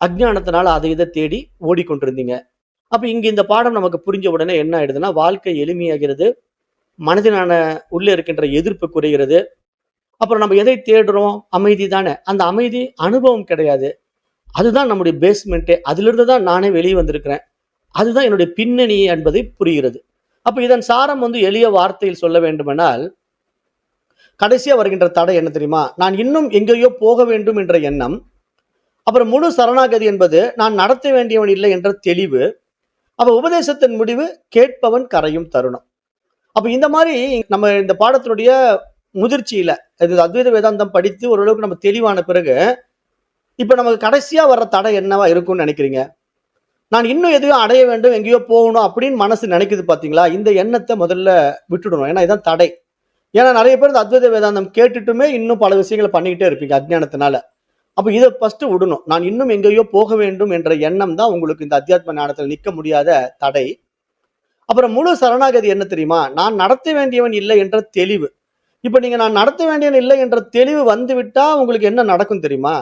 அஜ்ஞானத்தினால அதை இதை தேடி ஓடிக்கொண்டிருந்தீங்க. அப்ப இங்க இந்த பாடம் நமக்கு புரிஞ்ச உடனே என்ன ஆயிடுதுன்னா, வாழ்க்கை எளிமையாகிறது, மனதினான உள்ளே இருக்கின்ற எதிர்ப்பு குறைகிறது. அப்புறம் நம்ம எதை தேடுறோம்? அமைதி தானே. அந்த அமைதி அனுபவம் கிடையாது, அதுதான் நம்முடைய பேஸ்மெண்ட்டே, அதுல இருந்து தான் நானே வெளியே வந்திருக்கிறேன், அதுதான் என்னுடைய பின்னணி என்பதை புரிகிறது. அப்ப இதன் சாரம் எளிய வார்த்தையில் சொல்ல வேண்டுமென்றால், கடைசியா வருகின்ற தடை என்ன தெரியுமா? நான் இன்னும் எங்கேயோ போக வேண்டும் என்ற எண்ணம், அப்புறம் முழு சரணாகதி என்பது நான் நடத்த வேண்டியவன் இல்லை என்ற தெளிவு, அப்ப உபதேசத்தின் முடிவு கேட்பவன் கரையும் தருணம். அப்ப இந்த மாதிரி நம்ம இந்த பாடத்தினுடைய முதிர்ச்சியில அத்வைத வேதாந்தம் படித்து ஓரளவுக்கு நம்ம தெளிவான பிறகு இப்ப நமக்கு கடைசியா வர்ற தடை என்னவா இருக்கும்னு நினைக்கிறீங்க? நான் இன்னும் எதையோ அடைய வேண்டும், எங்கேயோ போகணும் அப்படின்னு மனசு நினைக்குது பாத்தீங்களா? இந்த எண்ணத்தை முதல்ல விட்டுடணும். ஏன்னா இதான் தடை. ஏன்னா நிறைய பேர் இந்த அத்வைத வேதாந்தம் கேட்டுட்டுமே இன்னும் பல விஷயங்களை பண்ணிக்கிட்டே இருப்பீங்க அஜ்ஞானத்தினால. அப்ப இதை ஃபர்ஸ்ட் விடணும். நான் இன்னும் எங்கேயோ போக வேண்டும் என்ற எண்ணம் தான் உங்களுக்கு இந்த அத்தியாத்ம ஞானத்தில் நிற்க முடியாத தடை. அப்புறம் முழு சரணாகதி என்ன தெரியுமா? நான் நடத்த வேண்டியவன் இல்லை என்ற தெளிவு. இப்ப நீங்க நான் நடத்த வேண்டியவன் இல்லை என்ற தெளிவு வந்து விட்டா உங்களுக்கு என்ன நடக்கும் தெரியுமா?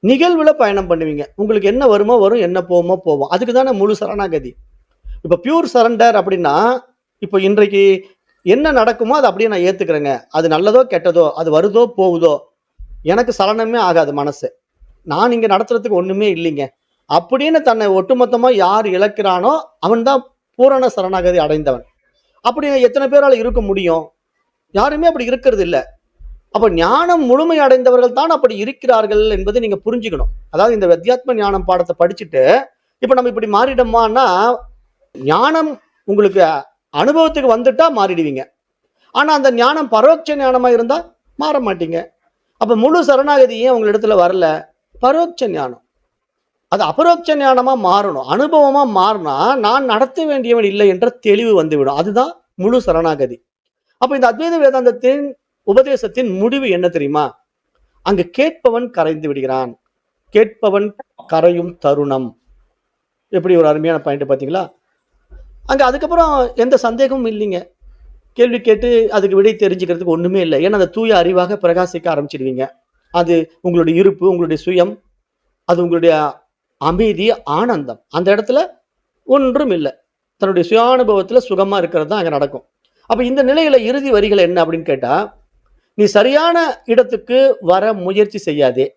நிகழ்வுல பயணம் பண்ணுவீங்க. உங்களுக்கு என்ன வருமோ வரும், என்ன போகுமோ போவோம். அதுக்கு தானே முழு சரணாகதி. இப்ப பியூர் சரண்டர் அப்படின்னா, இப்போ இன்றைக்கு என்ன நடக்குமோ அதை அப்படியே நான் ஏத்துக்கிறேங்க, அது நல்லதோ கெட்டதோ, அது வருதோ போகுதோ, எனக்கு சலனமே ஆகாது மனசு, நான் இங்க நடத்துறதுக்கு ஒண்ணுமே இல்லைங்க அப்படின்னு தன்னை ஒட்டுமொத்தமா யார் இழக்கிறானோ அவன் தான் பூரண சரணாகதி அடைந்தவன். அப்படி எத்தனை பேரால் இருக்க முடியும்? யாருமே அப்படி இருக்கிறது இல்லை. அப்ப ஞானம் முழுமை அடைந்தவர்கள் தான் அப்படி இருக்கிறார்கள் என்பதை நீங்க புரிஞ்சுக்கணும். அதாவது இந்த அத்தியாத்ம ஞானம் பாடத்தை படிச்சுட்டு இப்ப நம்ம இப்படி மாறிடோமான்னா, ஞானம் உங்களுக்கு அனுபவத்துக்கு வந்துட்டா மாறிடுவீங்க. ஆனா அந்த ஞானம் பரோட்ச ஞானமா இருந்தா மாற மாட்டீங்க. அப்ப முழு சரணாகதி ஏன் உங்க இடத்துல வரல? பரோட்ச ஞானம். அது அபரோட்ச ஞானமா மாறணும், அனுபவமா மாறினா நான் நடத்த வேண்டியவன் இல்லை என்ற தெளிவு வந்துவிடும். அதுதான் முழு சரணாகதி. அப்ப இந்த அத்வைத வேதாந்தத்தின் உபதேசத்தின் முடிவு என்ன தெரியுமா? அங்கு கேட்பவன் கரைந்து விடுகிறான். கேட்பவன் கரையும் தருணம். எப்படி ஒரு அருமையான பாயிண்ட் பாத்தீங்களா? அங்க அதுக்கப்புறம் எந்த சந்தேகமும் இல்லைங்க. கேள்வி கேட்டு அதுக்கு விடை தெரிஞ்சுக்கிறதுக்கு ஒண்ணுமே இல்லை. ஏன்னா அந்த தூய அறிவாக பிரகாசிக்க ஆரம்பிச்சிடுவீங்க. அது உங்களுடைய இருப்பு, உங்களுடைய சுயம், அது உங்களுடைய அமைதி, ஆனந்தம். அந்த இடத்துல ஒன்றும் இல்லை. தன்னுடைய சுயானுபவத்துல சுகமா இருக்கிறது தான் அங்க நடக்கும். அப்ப இந்த நிலையில இறுதி வரிகள் என்ன அப்படின்னு கேட்டா, நீ சரியான இடத்துக்கு வர முயற்சி செய்யாதே,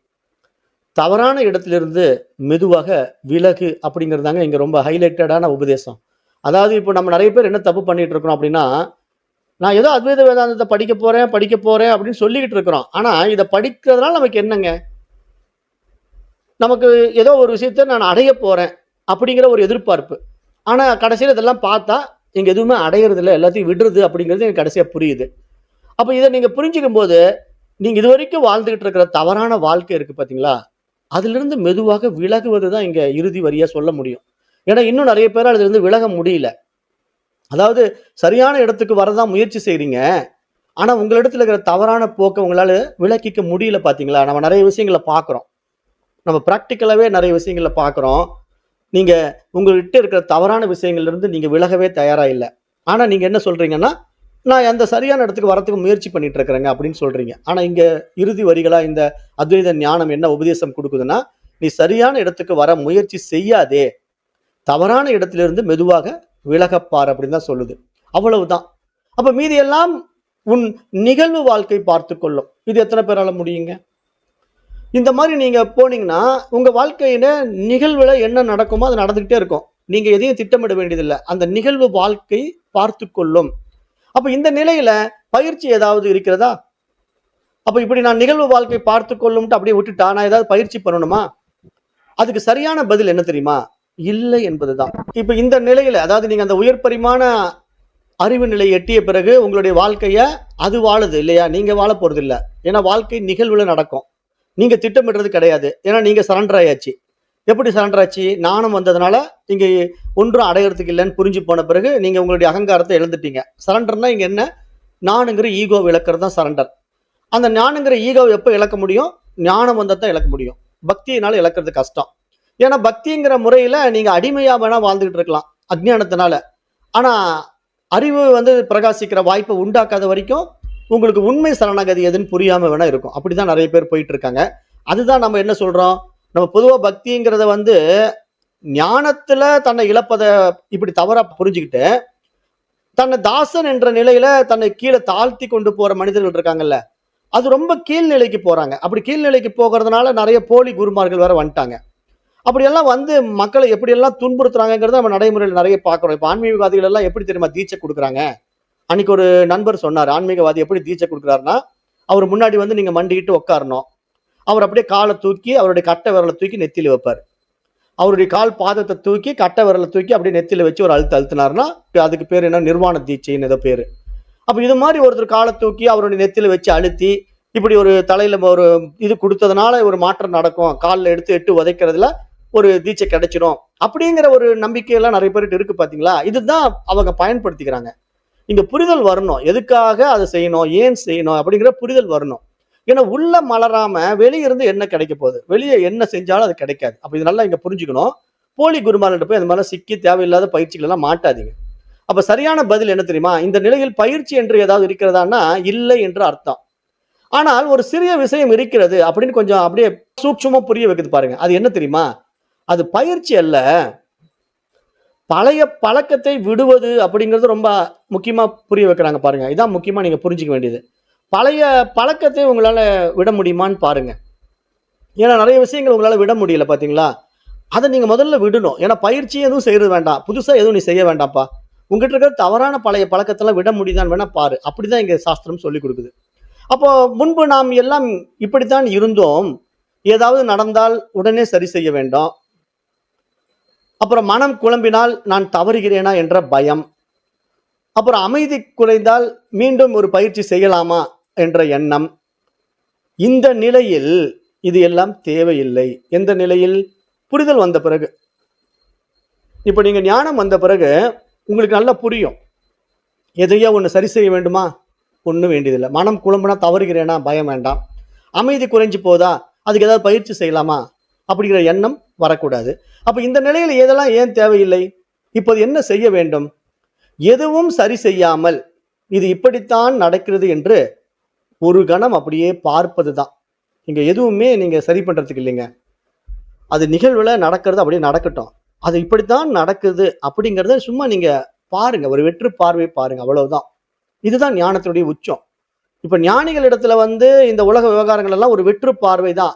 தவறான இடத்திலிருந்து மெதுவாக விலகு அப்படிங்கிறதாங்க இங்க ரொம்ப ஹைலைட்டடான உபதேசம். அதாவது இப்போ நம்ம நிறைய பேர் என்ன தப்பு பண்ணிட்டு இருக்கிறோம் அப்படின்னா, நான் ஏதோ அத்வைத வேதாந்தத்தை படிக்க போறேன் அப்படின்னு சொல்லிக்கிட்டு இருக்கிறோம். ஆனா இதை படிக்கிறதுனால நமக்கு என்னங்க? நமக்கு ஏதோ ஒரு விஷயத்த நான் அடைய போறேன் அப்படிங்கிற ஒரு எதிர்பார்ப்பு. ஆனா கடைசியில இதெல்லாம் பார்த்தா இங்க எதுவுமே அடையறது இல்லை, எல்லாத்தையும் விடுறது அப்படிங்கிறது எனக்கு கடைசியா புரியுது. அப்ப இதை நீங்க புரிஞ்சுக்கும் போது, நீங்க இதுவரைக்கும் வாழ்ந்துகிட்டு இருக்கிற தவறான வாழ்க்கை இருக்கு பாத்தீங்களா? அதிலிருந்து மெதுவாக விலகுவது தான் இங்க இறுதி வரியா சொல்ல முடியும். ஏன்னா இன்னும் நிறைய பேரால அதிலிருந்து விலக முடியல. அதாவது சரியான இடத்துக்கு வரதான் முயற்சி செய்றீங்க. ஆனா உங்களிடத்துல இருக்கிற தவறான போக்க உங்களால விலக்கிக்க முடியல பாத்தீங்களா? நம்ம நிறைய விஷயங்கள பார்க்கிறோம். நம்ம பிராக்டிகலாவே நிறைய விஷயங்கள பார்க்கிறோம். நீங்க உங்ககிட்ட இருக்கிற தவறான விஷயங்கள்ல இருந்து நீங்க விலகவே தயாரா இல்ல. ஆனா நீங்க என்ன சொல்றீங்கன்னா, நான் அந்த சரியான இடத்துக்கு வரதுக்கு முயற்சி பண்ணிட்டு இருக்கிறேங்க அப்படின்னு சொல்றீங்க. ஆனா இங்க இறுதி வரிகளா இந்த அத்வைத ஞானம் என்ன உபதேசம் கொடுக்குதுன்னா, நீ சரியான இடத்துக்கு வர முயற்சி செய்யாதே, தவறான இடத்திலிருந்து மெதுவாக விலகப்பார் அப்படின்னு தான் சொல்லுது. அவ்வளவுதான். அப்ப மீதி எல்லாம் உன் நிகழ்வு வாழ்க்கை பார்த்து கொள்ளும். இது எத்தனை பேரால முடியுங்க? இந்த மாதிரி நீங்க போனீங்கன்னா உங்க வாழ்க்கையில நிகழ்வுல என்ன நடக்குமோ அது நடந்துகிட்டே இருக்கும். நீங்க எதையும் திட்டமிட வேண்டியதில்லை. அந்த நிகழ்வு வாழ்க்கை பார்த்து கொள்ளும். அப்ப இந்த நிலையில பயிற்சி ஏதாவது இருக்கிறதா? அப்ப இப்படி நான் நிகழ்வு வாழ்க்கை பார்த்து கொள்ளும்ட்டு அப்படியே விட்டுட்டா நான் ஏதாவது பயிற்சி பண்ணணுமா? அதுக்கு சரியான பதில் என்ன தெரியுமா? இல்லை என்பதுதான். இப்ப இந்த நிலையில அதாவது நீங்க அந்த உயர் பரிமாண அறிவு நிலை எட்டிய பிறகு உங்களுடைய வாழ்க்கைய அது வாழுது இல்லையா? நீங்க வாழ போறது இல்ல. ஏன்னா வாழ்க்கை நிகழ்வுல நடக்கும். நீங்க திட்டமிடுறது கிடையாது. ஏன்னா நீங்க சரண்டர் ஆயாச்சு. எப்படி சரண்டர் ஆச்சு? ஞானம் வந்ததுனால நீங்க ஒன்றும் அடையறதுக்கு இல்லைன்னு புரிஞ்சு போன பிறகு நீங்க உங்களுடைய அகங்காரத்தை இழந்துட்டீங்க. சரண்டர்னா இங்க என்ன? நானுங்கிற ஈகோ இழக்கிறது தான் சரண்டர். அந்த ஞானுங்கிற ஈகோ எப்ப இழக்க முடியும்? ஞானம் வந்தா தான் இழக்க முடியும். பக்தியினால இழக்கிறது கஷ்டம். ஏன்னா பக்திங்கிற முறையில நீங்க அடிமையா வேணா வாழ்ந்துகிட்டு இருக்கலாம் அஜ்ஞானத்தினால. ஆனா அறிவு பிரகாசிக்கிற வாய்ப்பை உண்டாக்காத வரைக்கும் உங்களுக்கு உண்மை சரணாகதி எதுன்னு புரியாம வேணா இருக்கும். அப்படிதான் நிறைய பேர் போயிட்டு இருக்காங்க. அதுதான் நம்ம என்ன சொல்றோம்? நம்ம பொதுவா பக்திங்கிறத ஞானத்துல தன்னை இழப்பதை இப்படி தவறா புரிஞ்சுக்கிட்டு தன்னை தாசன் என்ற நிலையில தன்னை கீழே தாழ்த்தி கொண்டு போற மனிதர்கள் இருக்காங்கல்ல, அது ரொம்ப கீழ்நிலைக்கு போறாங்க. அப்படி கீழ்நிலைக்கு போகிறதுனால நிறைய போலி குருமார்கள் வேற வந்துட்டாங்க. அப்படியெல்லாம் மக்களை எப்படியெல்லாம் துன்புறுத்துறாங்கிறத நம்ம நடைமுறையில் நிறைய பார்க்கிறோம். இப்ப ஆன்மீகவாதிகள் எல்லாம் எப்படி தெரியுமா தீட்சை கொடுக்குறாங்க? அன்னைக்கு ஒரு நண்பர் சொன்னார், ஆன்மீகவாதி எப்படி தீட்சை கொடுக்குறாருன்னா, அவர் முன்னாடி நீங்க மண்டிக்கிட்டு உட்காரணும். அவர் அப்படியே காலை தூக்கி அவருடைய கட்டை விரலை தூக்கி நெத்தியில வைப்பார். அவருடைய கால் பாதத்தை தூக்கி கட்டை விரலை தூக்கி அப்படியே நெத்தியில வச்சு ஒரு அழுத்தினாருன்னா அதுக்கு பேர் என்ன? நிர்வாண தீட்சைன்னு ஏதோ பேரு. அப்ப இது மாதிரி ஒருத்தர் காலை தூக்கி அவருடைய நெத்தியில வச்சு அழுத்தி இப்படி ஒரு தலையில ஒரு இது கொடுத்ததுனால ஒரு மாற்றம் நடக்கும், காலில் எடுத்து எட்டு உதைக்கிறதுல ஒரு தீட்சை கிடைச்சிடும் அப்படிங்கிற ஒரு நம்பிக்கையெல்லாம் நிறைய பேருக்கு இருக்கு பாத்தீங்களா? இதுதான் அவங்க பயன்படுத்திக்கிறாங்க. இங்க புரிதல் வரணும். எதுக்காக அதை செய்யணும், ஏன் செய்யணும் அப்படிங்கிற புரிதல் வரணும். ஏன்னா உள்ள மலராம வெளியே இருந்து என்ன கிடைக்க போகுது? வெளியே என்ன செஞ்சாலும் அது கிடைக்காது. அப்ப இது நல்லா இங்க புரிஞ்சுக்கணும். போலி குருமார்கிட்ட போய் அந்த மாதிரி சிக்கி தேவையில்லாத பயிற்சிகள் எல்லாம் மாட்டாதீங்க. அப்ப சரியான பதில் என்ன தெரியுமா? இந்த நிலையில் பயிற்சி என்று ஏதாவது இருக்கிறதான்னா இல்லை என்று அர்த்தம். ஆனால் ஒரு சிறிய விஷயம் இருக்கிறது அப்படின்னு கொஞ்சம் அப்படியே சூட்சுமா புரிய வைக்குது பாருங்க. அது என்ன தெரியுமா? அது பயிற்சி அல்ல, பழைய பழக்கத்தை விடுவது அப்படிங்கிறது ரொம்ப முக்கியமா புரிய வைக்கிறாங்க பாருங்க. இதான் முக்கியமா நீங்க புரிஞ்சுக்க வேண்டியது. பழைய பழக்கத்தை உங்களால விட முடியுமான்னு பாருங்க. ஏன்னா நிறைய விஷயங்கள் உங்களால விட முடியல பாத்தீங்களா? அதை நீங்க முதல்ல விடணும். ஏன்னா பயிற்சி எதுவும் செய்யறது வேண்டாம், புதுசா எதுவும் நீ செய்ய வேண்டாம்ப்பா. உங்ககிட்ட இருக்கிற தவறான பழைய பழக்கத்தெல்லாம் விட முடியுதான்னு வேணா பாரு. அப்படிதான் இங்க சாஸ்திரம் சொல்லி கொடுக்குது. அப்போ முன்பு நாம் எல்லாம் இப்படித்தான் இருந்தோம். ஏதாவது நடந்தால் உடனே சரி செய்ய வேண்டும். அப்புறம் மனம் குழம்பினால் நான் தவறுகிறேனா என்ற பயம். அப்புறம் அமைதி குறைந்தால் மீண்டும் ஒரு பயிற்சி செய்யலாமா என்ற எண்ணம். இந்த நிலையில் இது எல்லாம் தேவையில்லை. எந்த நிலையில்? புரிதல் வந்த பிறகு. இப்ப நீங்க ஞானம் வந்த பிறகு உங்களுக்கு நல்லா புரியும். எதையோ ஒண்ணு சரி செய்ய வேண்டுமா? ஒன்றும் வேண்டியதில்லை. மனம் குழம்புனா தவறுகிறேனா பயம் வேண்டாம். அமைதி குறைஞ்சு போதா, அதுக்கு ஏதாவது பயிற்சி செய்யலாமா அப்படிங்கிற எண்ணம் வரக்கூடாது. அப்ப இந்த நிலையில் இதெல்லாம் ஏன் தேவையில்லை? இப்போது என்ன செய்ய வேண்டும்? எதுவும் சரி செய்யாமல் இது இப்படித்தான் நடக்கிறது என்று ஒரு கணம் அப்படியே பார்ப்பது தான். இங்க எதுவுமே நீங்க சரி பண்றதுக்கு இல்லைங்க. அது நிகழ்வுல நடக்கிறது அப்படியே நடக்கட்டும். அது இப்படித்தான் நடக்குது அப்படிங்கிறத சும்மா நீங்க பாருங்க. ஒரு வெற்று பார்வை பாருங்க. அவ்வளவுதான். இதுதான் ஞானத்தினுடைய உச்சம். இப்ப ஞானிகள் இடத்துல இந்த உலக விவகாரங்கள் எல்லாம் ஒரு வெற்று பார்வை தான்.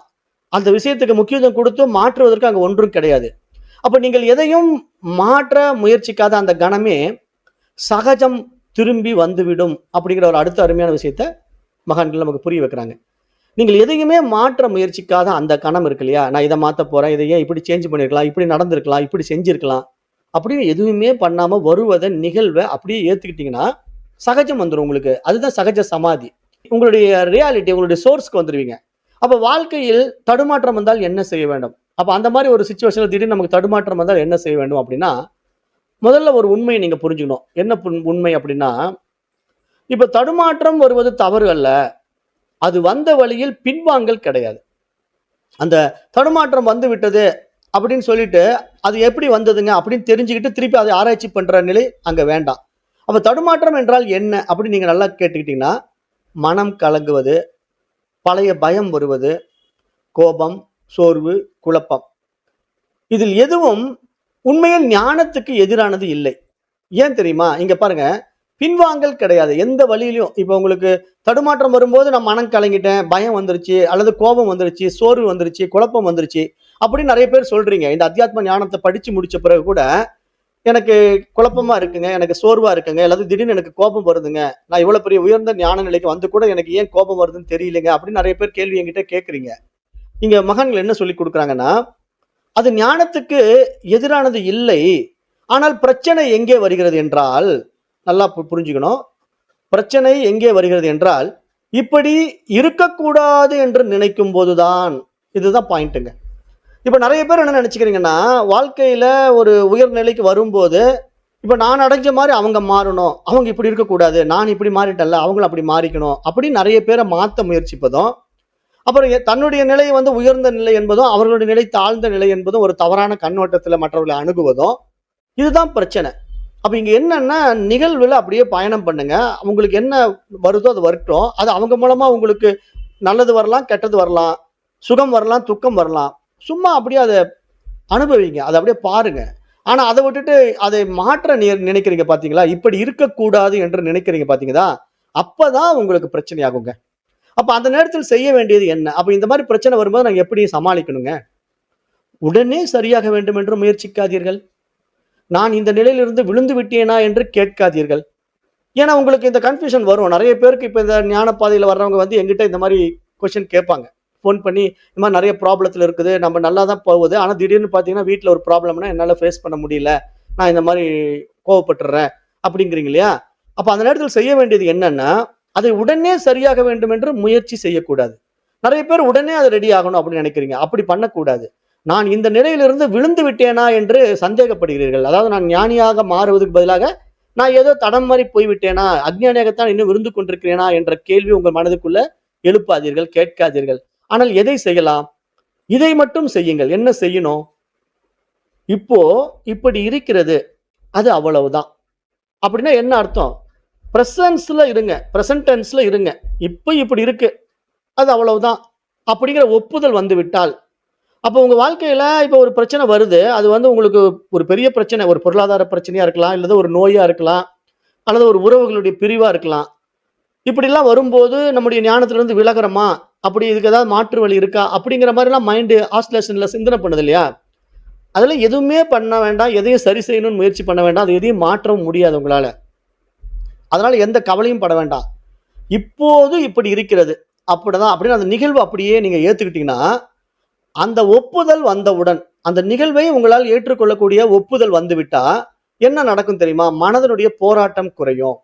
அந்த விஷயத்துக்கு முக்கியத்துவம் கொடுத்து மாற்றுவதற்கு அங்க ஒன்றும் கிடையாது. அப்ப நீங்கள் எதையும் மாற்ற முயற்சிக்காத அந்த கணமே சகஜம் திரும்பி வந்துவிடும் அப்படிங்கிற ஒரு அடுத்த அருமையான விஷயத்த மகான்கள் நமக்கு புரிய வைக்கிறாங்க. நீங்கள் எதையுமே மாற்ற முயற்சிக்காத அந்த கணம் இருக்கு இல்லையா? நான் இதை மாத்த போறேன், இதை ஏன் இப்படி சேஞ்ச் பண்ணிருக்கலாம், இப்படி நடந்திருக்கலாம், இப்படி செஞ்சிருக்கலாம் அப்படின்னு எதுவுமே பண்ணாம வருவதை நிகழ்வை அப்படியே ஏத்துக்கிட்டீங்கன்னா சகஜம் வந்துடும் உங்களுக்கு. அதுதான் சகஜ சமாதி. உங்களுடைய ரியாலிட்டி, உங்களுடைய சோர்ஸ்க்கு வந்துருவீங்க. அப்ப வாழ்க்கையில் தடுமாற்றம் வந்தால் என்ன செய்ய வேண்டும்? அப்ப அந்த மாதிரி ஒரு சிச்சுவேஷன்ல திடீர்னு நமக்கு தடுமாற்றம் வந்தால் என்ன செய்ய வேண்டும் அப்படின்னா, முதல்ல ஒரு உண்மையை நீங்க புரிஞ்சுக்கணும். என்ன உண்மை அப்படின்னா, இப்ப தடுமாற்றம் வருவது தவறு அல்ல. அது வந்த வழியில் பின்வாங்கல் கிடையாது. அந்த தடுமாற்றம் வந்து விட்டது அப்படின்னு சொல்லிட்டு அது எப்படி வந்ததுங்க அப்படின்னு தெரிஞ்சுக்கிட்டு திருப்பி அதை ஆராய்ச்சி பண்ற நிலை அங்க வேண்டாம். அப்ப தடுமாற்றம் என்றால் என்ன அப்படின்னு நீங்க நல்லா கேட்டுக்கிட்டீங்கன்னா, மனம் கலங்குவது, பழைய பயம் வருவது, கோபம், சோர்வு, குழப்பம். இதில் எதுவும் உண்மையில் ஞானத்துக்கு எதிரானது இல்லை. ஏன் தெரியுமா? இங்க பாருங்க, பின்வாங்கல் கிடையாது எந்த வழியிலும். இப்ப உங்களுக்கு தடுமாற்றம் வரும்போது நான் மனம் கலங்கிட்டேன், பயம் வந்துருச்சு, அல்லது கோபம் வந்துருச்சு, சோர்வு வந்துருச்சு, குழப்பம் வந்துருச்சு அப்படின்னு நிறைய பேர் சொல்றீங்க. இந்த அத்தியாத்ம ஞானத்தை படிச்சு முடிச்ச பிறகு கூட எனக்கு குழப்பமா இருக்குங்க, எனக்கு சோர்வா இருக்குங்க, அல்லது திடீர்னு எனக்கு கோபம் வருதுங்க, நான் இவ்வளவு பெரிய உயர்ந்த ஞான நிலைக்கு வந்து கூட எனக்கு ஏன் கோபம் வருதுன்னு தெரியலங்க அப்படின்னு நிறைய பேர் கேள்வி என்கிட்ட கேட்குறீங்க. இங்க மகான்கள் என்ன சொல்லி கொடுக்குறாங்கன்னா, அது ஞானத்துக்கு எதிரானது இல்லை. ஆனால் பிரச்சனை எங்கே வருகிறது என்றால், நல்லா புரிஞ்சுக்கணும். பிரச்சனை எங்கே வருகிறது என்றால், இப்படி இருக்கக்கூடாது என்று நினைக்கும் போதுதான். இதுதான் பாயிண்ட்டுங்க. இப்ப நிறைய பேர் என்ன நினைச்சுக்கிறீங்கன்னா, வாழ்க்கையில ஒரு உயர்நிலைக்கு வரும்போது இப்ப நான் அடைஞ்ச மாதிரி அவங்க மாறணும், அவங்க இப்படி இருக்கக்கூடாது, நான் இப்படி மாறிட்டேன்ல அவங்களும் அப்படி மாறிக்கணும் அப்படின்னு நிறைய பேரை மாற்ற முயற்சிப்பதும், அப்புறம் தன்னுடைய நிலை உயர்ந்த நிலை என்பதும் அவர்களுடைய நிலை தாழ்ந்த நிலை என்பதும் ஒரு தவறான கண்ணோட்டத்துல மற்றவர்களை அணுகுவதும், இதுதான் பிரச்சனை. அப்ப இங்க என்னன்னா, நிகழ்வுல அப்படியே பயணம் பண்ணுங்க. உங்களுக்கு என்ன வருதோ அது வரட்டும். அது அவங்க மூலமா உங்களுக்கு நல்லது வரலாம், கெட்டது வரலாம், சுகம் வரலாம், துக்கம் வரலாம். சும்மா அப்படியே அதை அனுபவிங்க, அதை அப்படியே பாருங்க. ஆனா அதை விட்டுட்டு அதை மாற்ற நினைக்கிறீங்க பாத்தீங்களா, இப்படி இருக்கக்கூடாது என்று நினைக்கிறீங்க பாத்தீங்களா, அப்பதான் உங்களுக்கு பிரச்சனை ஆகுங்க. அப்ப அந்த நேரத்தில் செய்ய வேண்டியது என்ன? அப்ப இந்த மாதிரி பிரச்சனை வரும்போது நாங்க எப்படி சமாளிக்கணுங்க? உடனே சரியாக வேண்டும் என்று முயற்சிக்காதீர்கள். நான் இந்த நிலையிலிருந்து விழுந்து விட்டேனா என்று கேட்காதீர்கள். ஏன்னா உங்களுக்கு இந்த கன்ஃபியூஷன் வரும். நிறைய பேருக்கு இப்ப இந்த ஞான பாதையில வர்றவங்க எங்கிட்ட இந்த மாதிரி கொஸ்டின் கேட்பாங்க. ஃபோன் பண்ணி இந்த மாதிரி நிறைய ப்ராப்ளத்துல இருக்குது, நம்ம நல்லா தான் போகுது, ஆனா திடீர்னு பாத்தீங்கன்னா வீட்டுல ஒரு ப்ராப்ளம்னா என்னால ஃபேஸ் பண்ண முடியல, நான் இந்த மாதிரி கோவப்பட்டுறேன் அப்படிங்கிறீங்க இல்லையா? அப்ப அந்த நேரத்தில் செய்ய வேண்டியது என்னன்னா, அதை உடனே சரியாக வேண்டும் என்று முயற்சி செய்யக்கூடாது. நிறைய பேர் உடனே அது ரெடி ஆகணும் அப்படின்னு நினைக்கிறீங்க. அப்படி பண்ணக்கூடாது. நான் இந்த நிலையிலிருந்து விழுந்து விட்டேனா என்று சந்தேகப்படுகிறீர்கள். அதாவது நான் ஞானியாக மாறுவதற்கு பதிலாக நான் ஏதோ தடம் மாறி போய்விட்டேனா, அஞ்ஞானியாகத்தான் இன்னும் விருந்து கொண்டிருக்கிறேனா என்ற கேள்வி உங்கள் மனதுக்குள்ள எழுப்பாதீர்கள், கேட்காதீர்கள். ஆனால் எதை செய்யலாம்? இதை மட்டும் செய்யுங்கள். என்ன செய்யணும்? இப்போ இப்படி இருக்கிறது, அது அவ்வளவுதான். அப்படின்னா என்ன அர்த்தம்? பிரசன்ஸ்ல இருங்க, பிரசன்ட் டென்ஸ்ல இருங்க. இப்போ இப்படி இருக்கு, அது அவ்வளவுதான் அப்படிங்கிற ஒப்புதல் வந்து விட்டால், அப்போ உங்க வாழ்க்கையில இப்போ ஒரு பிரச்சனை வருது. அது உங்களுக்கு ஒரு பெரிய பிரச்சனை, ஒரு பொருளாதார பிரச்சனையா இருக்கலாம், இல்லது ஒரு நோயா இருக்கலாம், அல்லது ஒரு உறவுகளுடைய பிரிவா இருக்கலாம். இப்படிலாம் வரும்போது நம்முடைய ஞானத்திலிருந்து விலகுறோமா, அப்படி இதுக்கு ஏதாவது மாற்று வழி இருக்கா அப்படிங்கிற மாதிரிலாம் மைண்டு ஆஸ்லேஷன்ல சிந்தனை பண்ணுது இல்லையா? அதெல்லாம் எதுவுமே பண்ண வேண்டாம், எதையும் சரி செய்யணும்னு முயற்சி பண்ண வேண்டாம், அது எதையும் மாற்றவும் முடியாது உங்களால. அதனால எந்த கவலையும் பட வேண்டாம். இப்போது இப்படி இருக்கிறது, அப்படிதான் அப்படின்னு அந்த நிகழ்வு அப்படியே நீங்க ஏத்துக்கிட்டீங்கன்னா, அந்த ஒப்புதல் வந்தவுடன், அந்த நிகழ்வை உங்களால் ஏற்றுக்கொள்ளக்கூடிய ஒப்புதல் வந்துவிட்டா என்ன நடக்கும் தெரியுமா? மனதனுடைய போராட்டம் குறையும்,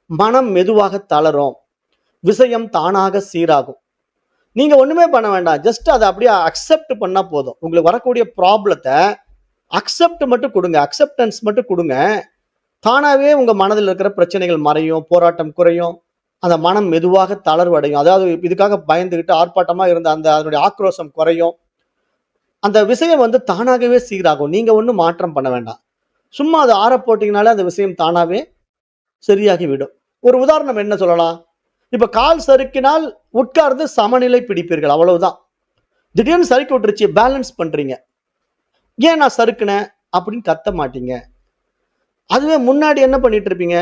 மனம் மெதுவாக தளரும், விஷயம் தானாக சீராகும். நீங்க ஒண்ணுமே பண்ண வேண்டாம், ஜஸ்ட் அதை அப்படியே அக்செப்ட் பண்ணா போதும். உங்களுக்கு வரக்கூடிய ப்ராப்ளத்தை அக்செப்ட் மட்டும் கொடுங்க, அக்செப்டன்ஸ் மட்டும் கொடுங்க. தானாவே உங்க மனதில் இருக்கிற பிரச்சனைகள் மறையும், போராட்டம் குறையும், அந்த மனம் மெதுவாக தளர்வு அடையும். அதாவது இதுக்காக பயந்துகிட்டு ஆர்ப்பாட்டமா இருந்த அந்த அதனுடைய ஆக்ரோஷம் குறையும். அந்த விஷயம் வந்து தானாகவே சீராகும். நீங்க ஒண்ணும் மாற்றம் பண்ண வேண்டாம். சும்மா அத ஆற போட்டீங்கனாலே அந்த விஷயம் தானாவே சரியாகி விடும். ஒரு உதாரணம் என்ன சொல்லலாம்? இப்ப கால் சறுக்கினால் உட்கார்ந்து சமநிலை பிடிப்பீர்கள். அவ்வளவுதான். திடீர்னு சறுக்கி விட்டுருச்சு, பேலன்ஸ் பண்றீங்க. ஏன் நான் சறுக்குனேன் அப்படின்னு கத்த மாட்டீங்க. அதுவே முன்னாடி என்ன பண்ணிட்டு இருப்பீங்க?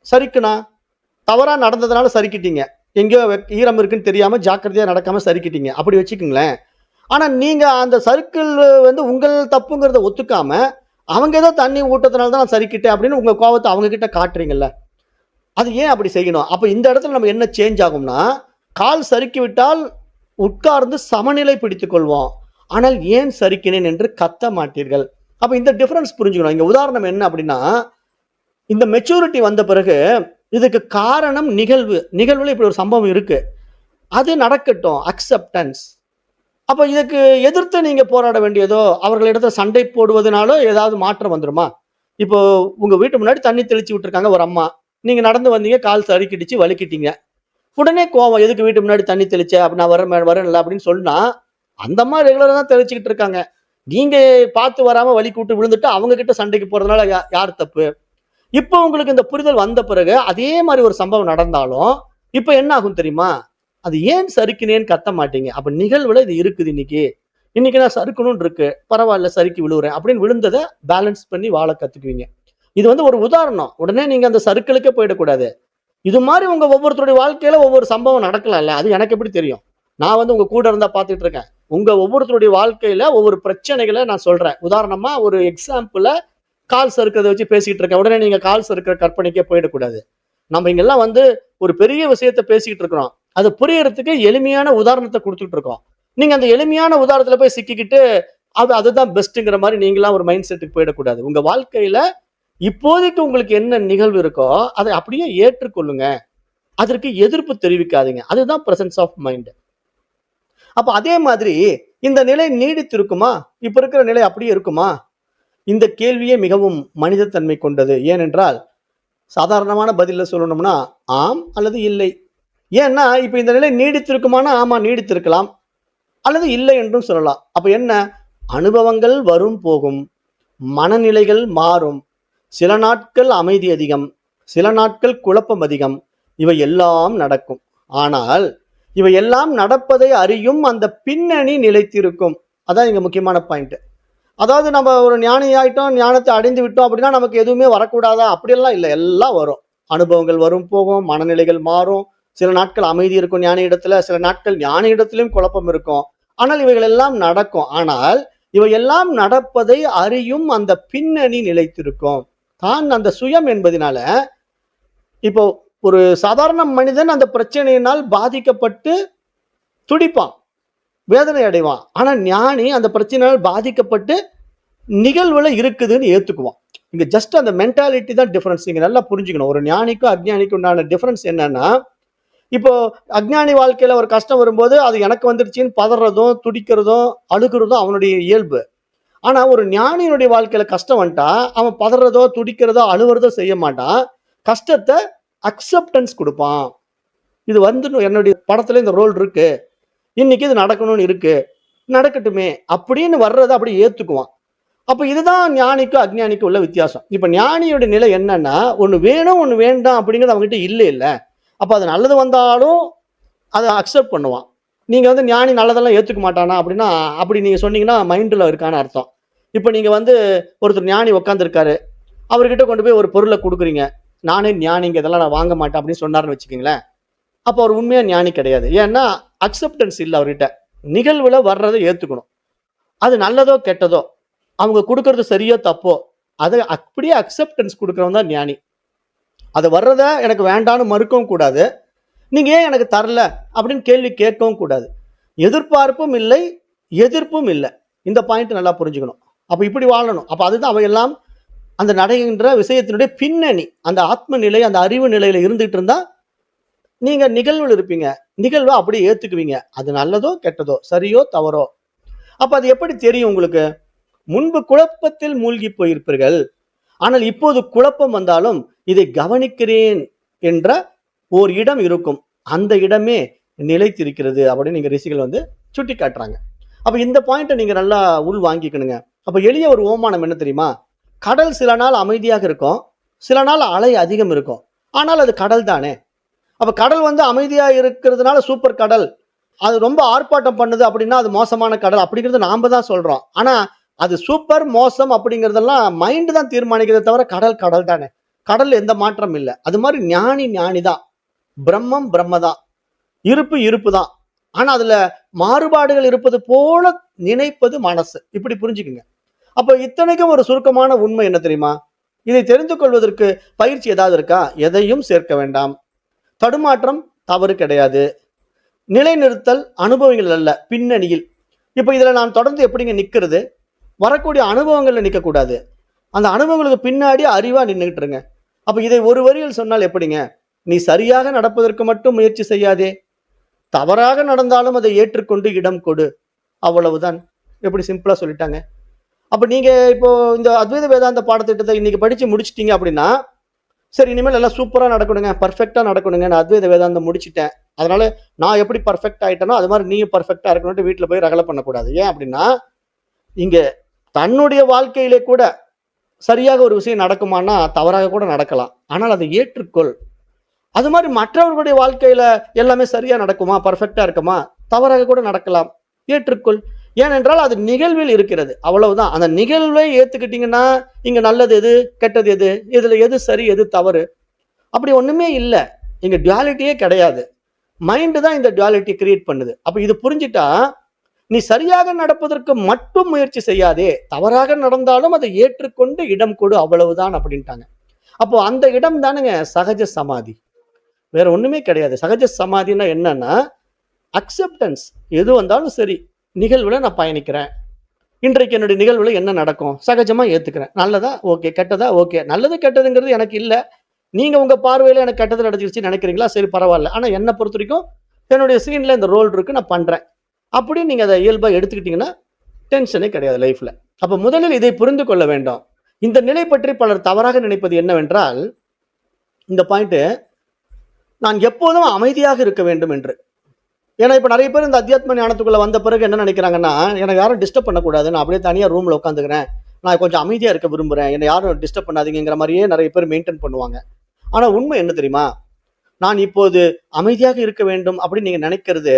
சறுக்குனா தவறா நடந்ததுனால சறுக்கிட்டீங்க. எங்கேயோ ஈரம் இருக்குன்னு தெரியாம ஜாக்கிரதையா நடக்காம சறுக்கிட்டீங்க. அப்படி வச்சுக்கங்களேன். ஆனா நீங்க அந்த சறுக்கல் வந்து உங்கள் தப்புங்கிறத ஒத்துக்காம, அவங்க ஏதோ தண்ணி ஊட்டதுனால தான் நான் சறுக்கிட்டேன் அப்படின்னு உங்க கோவத்த அவங்க கிட்ட காட்டுறீங்கல்ல. அது ஏன் அப்படி செய்யணும்? அப்ப இந்த இடத்துல நம்ம என்ன சேஞ்ச் ஆகும்னா, கால் சறுக்கி விட்டால் உட்கார்ந்து சமநிலை பிடித்துக் கொள்வோம். ஆனால் ஏன் சறுக்கினேன் என்று கத்த மாட்டீர்கள். அப்ப இந்த டிஃபரன்ஸ் புரிஞ்சுக்கணும். இங்க உதாரணம் என்ன அப்படின்னா, இந்த மெச்சூரிட்டி வந்த பிறகு இதுக்கு காரணம் நிகழ்வு. நிகழ்வுல இப்படி ஒரு சம்பவம் இருக்கு. அது நடக்கட்டும். அக்செப்டன்ஸ். அப்ப இதுக்கு எதிர்த்து நீங்க போராட வேண்டியதோ, அவர்களிடத்துல சண்டை போடுவதனாலோ ஏதாவது மாற்றம் வந்துருமா? இப்போ உங்க வீட்டு முன்னாடி தண்ணி தெளிச்சு விட்டுருக்காங்க ஒரு அம்மா. நீங்க நடந்து வந்தீங்க, கால் சறுக்கிடுச்சு, வழுக்கிட்டீங்க. உடனே கோவம். எதுக்கு வீட்டு முன்னாடி தண்ணி தெளிச்ச? அப்ப நான் வரேன்ல அப்படின்னு சொன்னா, அந்த அம்மா ரெகுலரா தான் தெளிச்சுக்கிட்டு இருக்காங்க. நீங்க பார்த்து வராம வழுக்கி விட்டு விழுந்துட்டு அவங்க கிட்ட சண்டைக்கு போறதுனால யார் தப்பு? இப்போ உங்களுக்கு இந்த புரிதல் வந்த பிறகு அதே மாதிரி ஒரு சம்பவம் நடந்தாலும், இப்ப என்ன ஆகும் தெரியுமா? அது ஏன் சறுக்கினேன்னு கத்த மாட்டீங்க. அப்ப நிகழ்வுல இது இருக்குது இன்னைக்கு. இன்னைக்கு நான் சறுக்கணும்னு இருக்கு. பரவாயில்ல சறுக்கி விழுவுறேன் அப்படின்னு விழுந்தத பேலன்ஸ் பண்ணி வாழ கத்துக்குவீங்க. இது வந்து ஒரு உதாரணம். உடனே நீங்க அந்த சறுக்கலுக்கே போயிடக்கூடாது. இது மாதிரி உங்க ஒவ்வொருத்தருடைய வாழ்க்கையில ஒவ்வொரு சம்பவம் நடக்கலாம்ல. அது எனக்கு எப்படி தெரியும்? நான் வந்து உங்க கூட இருந்தா பார்த்துட்டு இருக்கேன். உங்க ஒவ்வொருத்தருடைய வாழ்க்கையில ஒவ்வொரு பிரச்சனைகள நான் சொல்றேன். உதாரணமா ஒரு எக்ஸாம்பிள கால் சறுக்கிறத வச்சு பேசிட்டு இருக்கேன். உடனே நீங்க கால் சறுக்கிற கற்பனைக்கே போயிடக்கூடாது. நம்ம இங்கெல்லாம் வந்து ஒரு பெரிய விஷயத்த பேசிக்கிட்டு இருக்கிறோம். அது புரியறதுக்கு எளிமையான உதாரணத்த குடுத்துட்டு இருக்கோம். நீங்க அந்த எளிமையான உதாரணத்துல போய் சிக்கிக்கிட்டு, அதுதான் பெஸ்ட்ங்கிற மாரி நீங்கலாம் ஒரு மைண்ட் செட்டுக்கு போயிடக்கூடாது. உங்க வாழ்க்கையில இப்போதைக்கு உங்களுக்கு என்ன நிகழ்வு இருக்கோ, அதை அப்படியே ஏற்றுக்கொள்ளுங்க. அதற்கு எதிர்ப்பு தெரிவிக்காதீங்க. அதுதான் பிரசன்ஸ் ஆஃப் மைண்ட். அப்ப அதே மாதிரி இந்த நிலை நீடித்திருக்குமா? இப்ப இருக்கிற நிலை அப்படியே இருக்குமா? இந்த கேள்வியே மிகவும் மனிதத்தன்மை கொண்டது. ஏனென்றால், சாதாரணமான பதில்ல சொல்லணும்னா, ஆம் அல்லது இல்லை. ஏன்னா, இப்ப இந்த நிலை நீடித்திருக்குமானா, ஆமா நீடித்திருக்கலாம். அல்லது இல்லை என்றும் சொல்லலாம். அப்ப என்ன? அனுபவங்கள் வரும் போகும். மனநிலைகள் மாறும். சில நாட்கள் அமைதி அதிகம். சில நாட்கள் குழப்பம் அதிகம். இவை எல்லாம் நடக்கும். ஆனால், இவை எல்லாம் நடப்பதை அறியும் அந்த பின்னணி நிலைத்திருக்கும். அதான் இங்க முக்கியமான பாயிண்ட். அதாவது நம்ம ஒரு ஞானி ஆயிட்டோம், ஞானத்தை அடைந்து விட்டோம் அப்படின்னா நமக்கு எதுவுமே வரக்கூடாதா? அப்படியெல்லாம் இல்லை. எல்லாம் வரும். அனுபவங்கள் வரும் போகும். மனநிலைகள் மாறும். சில நாட்கள் அமைதி இருக்கும் ஞானி இடத்துல. சில நாட்கள் ஞானி இடத்திலும் குழப்பம் இருக்கும். ஆனால் இவைகள் எல்லாம் நடக்கும். ஆனால் இவை எல்லாம் நடப்பதை அறியும் அந்த பின்னணி நிலைத்திருக்கும். தான் அந்த சுயம் என்பதனால, இப்போ ஒரு சாதாரண மனிதன் அந்த பிரச்சனையினால் பாதிக்கப்பட்டு துடிப்பான், வேதனை அடைவான். ஆனா ஞானி அந்த பிரச்சனையால் பாதிக்கப்பட்டு நிகழ்வுல இருக்குதுன்னு ஏத்துக்குவான். இங்க ஜஸ்ட் அந்த மென்டாலிட்டி தான் டிஃபரன்ஸ். நீங்க நல்லா புரிஞ்சுக்கணும். ஒரு ஞானிக்கும் அஜ்ஞானிக்கும் உண்டான டிஃபரன்ஸ் என்னன்னா, இப்போ அஜ்ஞானி வாழ்க்கையில ஒரு கஷ்டம் வரும்போது அது எனக்கு வந்துருச்சுன்னு பதறதும், துடிக்கிறதும், அழுகிறதும் அவனுடைய இயல்பு. ஆனா ஒரு ஞானியினுடைய வாழ்க்கையில கஷ்டம் வந்துட்டா அவன் பதறதோ, துடிக்கிறதோ, அழுவுறதோ செய்ய மாட்டான். கஷ்டத்த அக்செப்டன்ஸ் கொடுப்பான். இது வந்து என்னுடைய படத்துல இந்த ரோல் இருக்கு. இன்னைக்கு இது நடக்கணும்னு இருக்கு. நடக்கட்டுமே அப்படின்னு வர்றத அப்படியே ஏத்துக்குவான். அப்ப இதுதான் ஞானிக்கும் அஜ்ஞானிக்கும் உள்ள வித்தியாசம். இப்ப ஞானியோட நிலை என்னன்னா, ஒண்ணு வேணும், ஒண்ணு வேண்டாம் அப்படிங்கிறது அவங்ககிட்ட இல்ல. அப்ப அது நல்லது வந்தாலும் அதை அக்செப்ட் பண்ணுவான். நீங்க வந்து ஞானி நல்லதெல்லாம் ஏத்துக்க மாட்டானா அப்படின்னா, அப்படி நீங்க சொன்னீங்கன்னா மைண்ட்ல இருக்கான்னு அர்த்தம். இப்ப நீங்க வந்து ஒருத்தர் ஞானி உட்கார்ந்திருக்காரு. அவர்கிட்ட கொண்டு போய் ஒரு பொருளை கொடுக்குறீங்க. நானே ஞானிங்க, இதெல்லாம் நான் வாங்க மாட்டேன் அப்படின்னு சொன்னாருன்னு வச்சுக்கோங்களேன். அப்ப அவர் உண்மையா ஞானி கிடையாது. ஏன்னா அக்செப்டன்ஸ் இல்ல அவர்கிட்ட. நிகழ்வுல வர்றதை ஏத்துக்கணும். அது நல்லதோ கெட்டதோ, அவங்க கொடுக்கறது சரியோ தப்போ, அதை அப்படியே அக்செப்டன்ஸ் கொடுக்கறவன் தான் ஞானி. அது வர்றத எனக்கு வேண்டான்னு மறுக்கவும் கூடாது. நீங்க ஏன் எனக்கு தரல அப்படின்னு கேள்வி கேட்கவும் கூடாது. எதிர்பார்ப்பும் இல்லை, எதிர்ப்பும் இல்லை. இந்த பாயிண்ட் நல்லா புரிஞ்சுக்கணும். அப்ப இப்படி வாழணும். அப்ப அதுதான் அவையெல்லாம் அந்த நடக்கின்ற விஷயத்தினுடைய பின்னணி. அந்த ஆத்ம நிலை, அந்த அறிவு நிலையில இருந்துட்டு இருந்தா நீங்க நிகழ்வில் இருப்பீங்க. நிகழ்வை அப்படியே ஏத்துக்குவீங்க. அது நல்லதோ கெட்டதோ, சரியோ தவறோ. அப்ப அது எப்படி தெரியும் உங்களுக்கு? முன்பு குழப்பத்தில் மூழ்கி போயிருப்பீர்கள். ஆனால் இப்போது குழப்பம் வந்தாலும் இதை கவனிக்கிறேன் என்ற ஓர் இடம் இருக்கும், அந்த இடமே நிலைத்திருக்கிறது அப்படின்னு நீங்க ரிஷிகள் வந்து சுட்டி காட்டுறாங்க. அப்ப இந்த பாயிண்ட்டை நீங்க நல்லா உள் வாங்கிக்கணுங்க. அப்ப எளிய ஒரு ஓமானம் என்ன தெரியுமா? கடல் சில நாள் அமைதியாக இருக்கும், சில நாள் அலை அதிகம் இருக்கும். ஆனால் அது கடல் தானே. அப்ப கடல் வந்து அமைதியா இருக்கிறதுனால சூப்பர் கடல், அது ரொம்ப ஆர்ப்பாட்டம் பண்ணுது அப்படின்னா அது மோசமான கடல் அப்படிங்கிறது நாம தான் சொல்றோம். ஆனா அது சூப்பர் மோசம் அப்படிங்கிறதெல்லாம் மைண்ட் தான் தீர்மானிக்கிறதே தவிர கடல் கடல் தானே. கடல்ல எந்த மாற்றம் இல்லை. அது மாதிரி ஞானி ஞானி தான், பிரம்மம் பிரம்ம தான், இருப்பு இருப்பு தான். ஆனா அதுல மாறுபாடுகள் இருப்பது போல நினைப்பது மனசு. இப்படி புரிஞ்சுக்குங்க. அப்ப இத்தனைக்கும் ஒரு சுருக்கமான உண்மை என்ன தெரியுமா? இதை தெரிந்து கொள்வதற்கு பயிற்சி ஏதாவது இருக்கா? எதையும் சேர்க்க வேண்டாம். தடுமாற்றம் தவறு கிடையாது. நிலைநிறுத்தல் அனுபவங்கள் அல்ல, பின்னணியில். இப்ப இதுல நான் தொடர்ந்து எப்படிங்க நிக்கிறது? வரக்கூடிய அனுபவங்கள்ல நிக்க கூடாது. அந்த அனுபவங்களுக்கு பின்னாடி அறிவா நின்னுகிட்டு இருங்க. அப்ப இதை ஒரு வரியில் சொன்னால் எப்படிங்க? நீ சரியாக நடப்பதற்கு மட்டும் முயற்சி செய்யாதே, தவறாக நடந்தாலும் அதை ஏற்றுக்கொண்டு இடம் கொடு, அவ்வளவுதான். எப்படி சிம்பிளா சொல்லிட்டாங்க. அப்ப நீங்க இப்போ இந்த அத்வைத வேதாந்த பாடத்திட்டத்தை இன்னைக்கு படிச்சு முடிச்சிட்டீங்க அப்படின்னா, சரி இனிமேல் எல்லாம் சூப்பரா நடக்கணுங்க, பர்ஃபெக்டா நடக்கணுங்க, நான் அத்வைத வேதாந்தம் முடிச்சிட்டேன், அதனால நான் எப்படி பர்ஃபெக்ட் ஆயிட்டனோ அது மாதிரி நீயும் பர்ஃபெக்டா இருக்கணும்னு வீட்டுல போய் ரகலை பண்ணக்கூடாது. ஏன் அப்படின்னா, இங்க தன்னுடைய வாழ்க்கையிலே கூட சரியாக ஒரு விஷயம் நடக்குமானா தவறாக கூட நடக்கலாம். ஆனால் அதை ஏற்றுக்கொள். அது மாதிரி மற்றவர்களுடைய வாழ்க்கையில எல்லாமே சரியா நடக்குமா, பர்ஃபெக்டா இருக்குமா, தவறாக கூட நடக்கலாம். ஏற்றுக்கொள். ஏனென்றால் அது நிகழ்வில் இருக்கிறது, அவ்வளவுதான். அந்த நிகழ்வை ஏத்துக்கிட்டீங்கன்னா இங்க நல்லது எது, கெட்டது எது, இதுல எது சரி எது தவறு, அப்படி ஒண்ணுமே இல்லை. இங்க டுவாலிட்டியே கிடையாது. மைண்ட் தான் இந்த டுவாலிட்டி கிரியேட் பண்ணுது. அப்ப இது புரிஞ்சிட்டா நீ சரியாக நடப்பதற்கு மட்டும் முயற்சி செய்யாதே, தவறாக நடந்தாலும் அதை ஏற்றுக்கொண்டு இடம் கொடு, அவ்வளவுதான் அப்படின்ட்டாங்க. அப்போ அந்த இடம் தானுங்க சகஜ சமாதி, வேற ஒண்ணுமே கிடையாது. சகஜ சமாதினா என்னன்னா அக்செப்டன்ஸ். எது வந்தாலும் சரி, நிகழ்வுல நான் பயணிக்கிறேன். இன்றைக்கு என்னுடைய நிகழ்வுல என்ன நடக்கும் சகஜமா ஏத்துக்கிறேன். நல்லதா ஓகே, கெட்டதா ஓகே. நல்லது கெட்டதுங்கிறது எனக்கு இல்ல. நீங்க உங்க பார்வையில எனக்கு கெட்டது நடந்துருச்சு நினைக்கிறீங்களா, சரி பரவாயில்ல. ஆனா என்ன பொறுத்த வரைக்கும் என்னுடைய சீன்ல இந்த ரோல் இருக்கு, நான் பண்றேன். அப்படி நீங்க அதை இயல்பா எடுத்துக்கிட்டீங்கன்னா டென்ஷனே கிடையாது லைஃப்ல. அப்ப முதலில் இதை புரிந்து கொள்ள வேண்டும். இந்த நிலை பற்றி பலர் தவறாக நினைப்பது என்னவென்றால், இந்த பாயிண்ட், நான் எப்போதும் அமைதியாக இருக்க வேண்டும் என்று. ஏன்னா இப்ப நிறைய பேர் இந்த அத்தியாத்ம ஞானத்துக்குள்ள வந்த பிறகு என்ன நினைக்கிறாங்கன்னா, எனக்கு யாரும் டிஸ்டர்ப் பண்ணக்கூடாது, நான் அப்படியே தனியா ரூம்ல உட்காந்துக்கிறேன், நான் கொஞ்சம் அமைதியா இருக்க விரும்புறேன், என்னை யாரும் டிஸ்டர்ப் பண்ணாதீங்கிற மாதிரியே நிறைய பேர் மெயின்டைன் பண்ணுவாங்க. ஆனா உண்மை என்ன தெரியுமா? நான் இப்போது அமைதியாக இருக்க வேண்டும் அப்படின்னு நீங்க நினைக்கிறது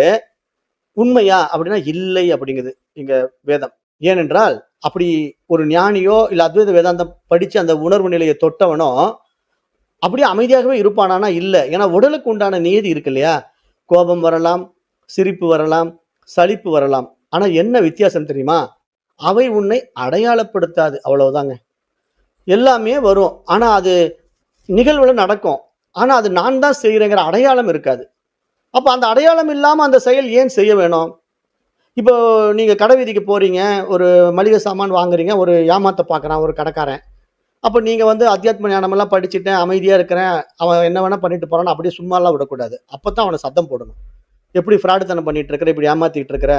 உண்மையா அப்படின்னா இல்லை அப்படிங்குது இங்க வேதம். ஏனென்றால் அப்படி ஒரு ஞானியோ இல்ல அத்வைத வேதாந்தம் படிச்சு அந்த உணர்வு நிலையை தொட்டவனோ அப்படியே அமைதியாகவே இருப்பானா? இல்ல. ஏன்னா உடலுக்கு உண்டான நியதி இருக்கு இல்லையா? கோபம் வரலாம், சிரிப்பு வரலாம், சலிப்பு வரலாம். ஆனா என்ன வித்தியாசம் தெரியுமா? அவை உன்னை அடையாளப்படுத்தாது, அவ்வளவுதாங்க. எல்லாமே வரும், ஆனா அது நிகழ்வுல நடக்கும். ஆனா அது நான் தான் செய்யறேங்கிற அடையாளம் இருக்காது. அப்ப அந்த அடையாளம் இல்லாம அந்த செயல் ஏன் செய்ய வேணும்? இப்போ நீங்க கடை வீதிக்கு போறீங்க, ஒரு மளிகை சாமான் வாங்குறீங்க, ஒரு ஏமாத்த பார்க்குறான் ஒரு கடைக்காரன். அப்ப நீங்க வந்து அத்தியாத்ம ஞானமெல்லாம் படிச்சுட்டேன், அமைதியா இருக்கிறேன், அவன் என்ன வேணா பண்ணிட்டு போறான்னு அப்படியே சும்மாலாம் விடக்கூடாது. அப்பதான் அவனை சத்தம் போடணும். எப்படி ஃப்ராடுத்தனம் பண்ணிட்டு இருக்கிற, இப்படி ஏமாத்திட்டு இருக்கிற,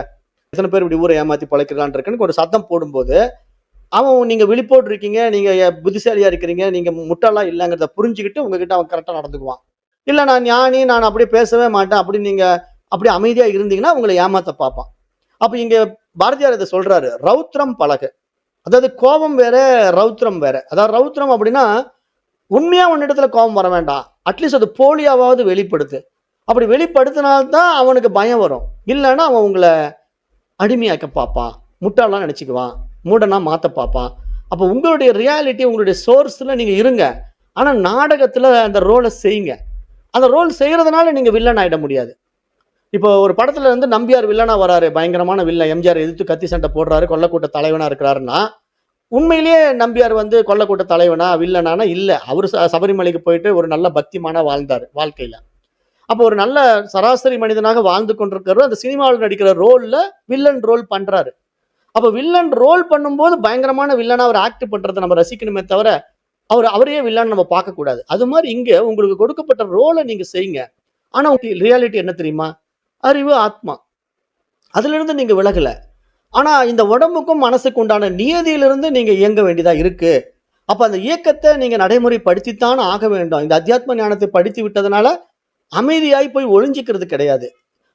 எத்தனை பேர் இப்படி ஊரை ஏமாத்தி பிழைக்கிறான் இருக்குன்னு ஒரு சத்தம் போடும்போது, அவன் நீங்க விழிப்போடு இருக்கீங்க, நீங்க புத்திசாலியா இருக்கிறீங்க, நீங்க முட்டாளா இல்லைங்கிறத புரிஞ்சுக்கிட்டு உங்ககிட்ட அவன் கரெக்டா நடந்துக்குவான். இல்ல நான் ஞானி, நான் அப்படியே பேசவே மாட்டேன் அப்படின்னு நீங்க அப்படியே அமைதியா இருந்தீங்கன்னா உங்களை ஏமாத்த பார்ப்பான். அப்ப இங்க பாரதியார் இதை சொல்றாரு, ரௌத்ரம் பழகு. அதாவது கோபம் வேற, ரௌத்ரம் வேற. அதாவது ரௌத்ரம் அப்படின்னா உண்மையா உன்னிடத்துல கோபம் வர வேண்டாம், அட்லீஸ்ட் அது போலியாவது வெளிப்படுத்து. அப்படி வெளிப்படுத்தினால்தான் அவனுக்கு பயம் வரும். இல்லைன்னா அவன் உங்களை அடிமையாக்க பார்ப்பான், முட்டாளாம் நினைச்சுக்குவான், மூடனா மாத்த பார்ப்பான். அப்ப உங்களுடைய ரியாலிட்டி, உங்களுடைய சோர்ஸ்ல நீங்க இருங்க. ஆனா நாடகத்துல அந்த ரோலை செய்யுங்க. அந்த ரோல் செய்யறதுனால நீங்க வில்லன் ஆயிட முடியாது. இப்போ ஒரு படத்துல இருந்து நம்பியார் வில்லனா வராரு, பயங்கரமான வில்லன், எம்ஜிஆர் எதிர்த்து கத்தி சண்டை போடுறாரு, கொல்லக்கூட்ட தலைவனா இருக்கிறாருன்னா, உண்மையிலேயே நம்பியார் வந்து கொல்லக்கூட்ட தலைவனா வில்லனானா இல்ல. அவரு சபரிமலைக்கு போயிட்டு ஒரு நல்ல பக்திமானா வாழ்ந்தாரு வாழ்க்கையில. அப்போ ஒரு நல்ல சராசரி மனிதனாக வாழ்ந்து கொண்டிருக்கிறவர் அந்த சினிமாவில் நடிக்கிற ரோல்ல வில்லன் ரோல் பண்றாரு. அப்ப வில்லன் ரோல் பண்ணும்போது பயங்கரமான வில்லனா அவர் ஆக்ட் பண்றதை நம்ம ரசிக்கணுமே தவிர அவரையே வில்லன் நம்ம பார்க்க கூடாது. அது மாதிரி இங்க உங்களுக்கு கொடுக்கப்பட்ட ரோலை நீங்க செய்யுங்க. ஆனா உங்களுக்கு ரியாலிட்டி என்ன தெரியுமா? அறிவு, ஆத்மா. அதுல இருந்து நீங்க விலகல. ஆனா இந்த உடம்புக்கும் மனசுக்கு உண்டான நியதியிலிருந்து நீங்க இயங்க வேண்டியதா இருக்கு. அப்ப அந்த இயக்கத்தை நீங்க நடைமுறைப்படுத்தித்தான் ஆக வேண்டும். இந்த அத்தியாத்ம ஞானத்தை படித்து விட்டதுனால அமைதியாய் போய் ஒளிஞ்சிக்கிறது கிடையாது.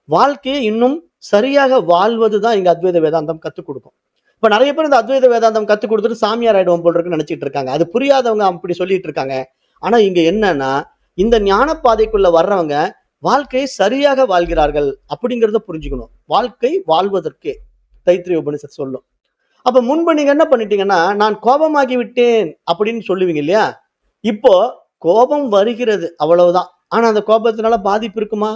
வாழ்க்கையை இன்னும் சரியாக வாழ்வது தான் இங்க அத்வைத வேதாந்தம் கத்துக் கொடுக்கும். இப்ப நிறைய பேர் இந்த அத்வைத வேதாந்தம் கத்துக் கொடுத்துட்டு சாமியார் ஆயிடுவோம் போல் இருக்குன்னு நினைச்சிட்டு இருக்காங்க. அது புரியாதவங்க அப்படி சொல்லிட்டு இருக்காங்க. ஆனா இங்க என்னன்னா, இந்த ஞான பாதைக்குள்ள வர்றவங்க வாழ்க்கையை சரியாக வாழ்கிறார்கள் அப்படிங்கறத புரிஞ்சுக்கணும். வாழ்க்கை வாழ்வதற்கே தைத்திரிய உபனிஷத் சொல்லும். அப்ப முன்பு நீங்க என்ன பண்ணிட்டீங்கன்னா, நான் கோபமாகி விட்டேன் அப்படின்னு சொல்லுவீங்க இல்லையா? இப்போ கோபம் வருகிறது அவ்வளவுதான். ஆனா அந்த கோபத்தினால பாதிப்பு இருக்குமா?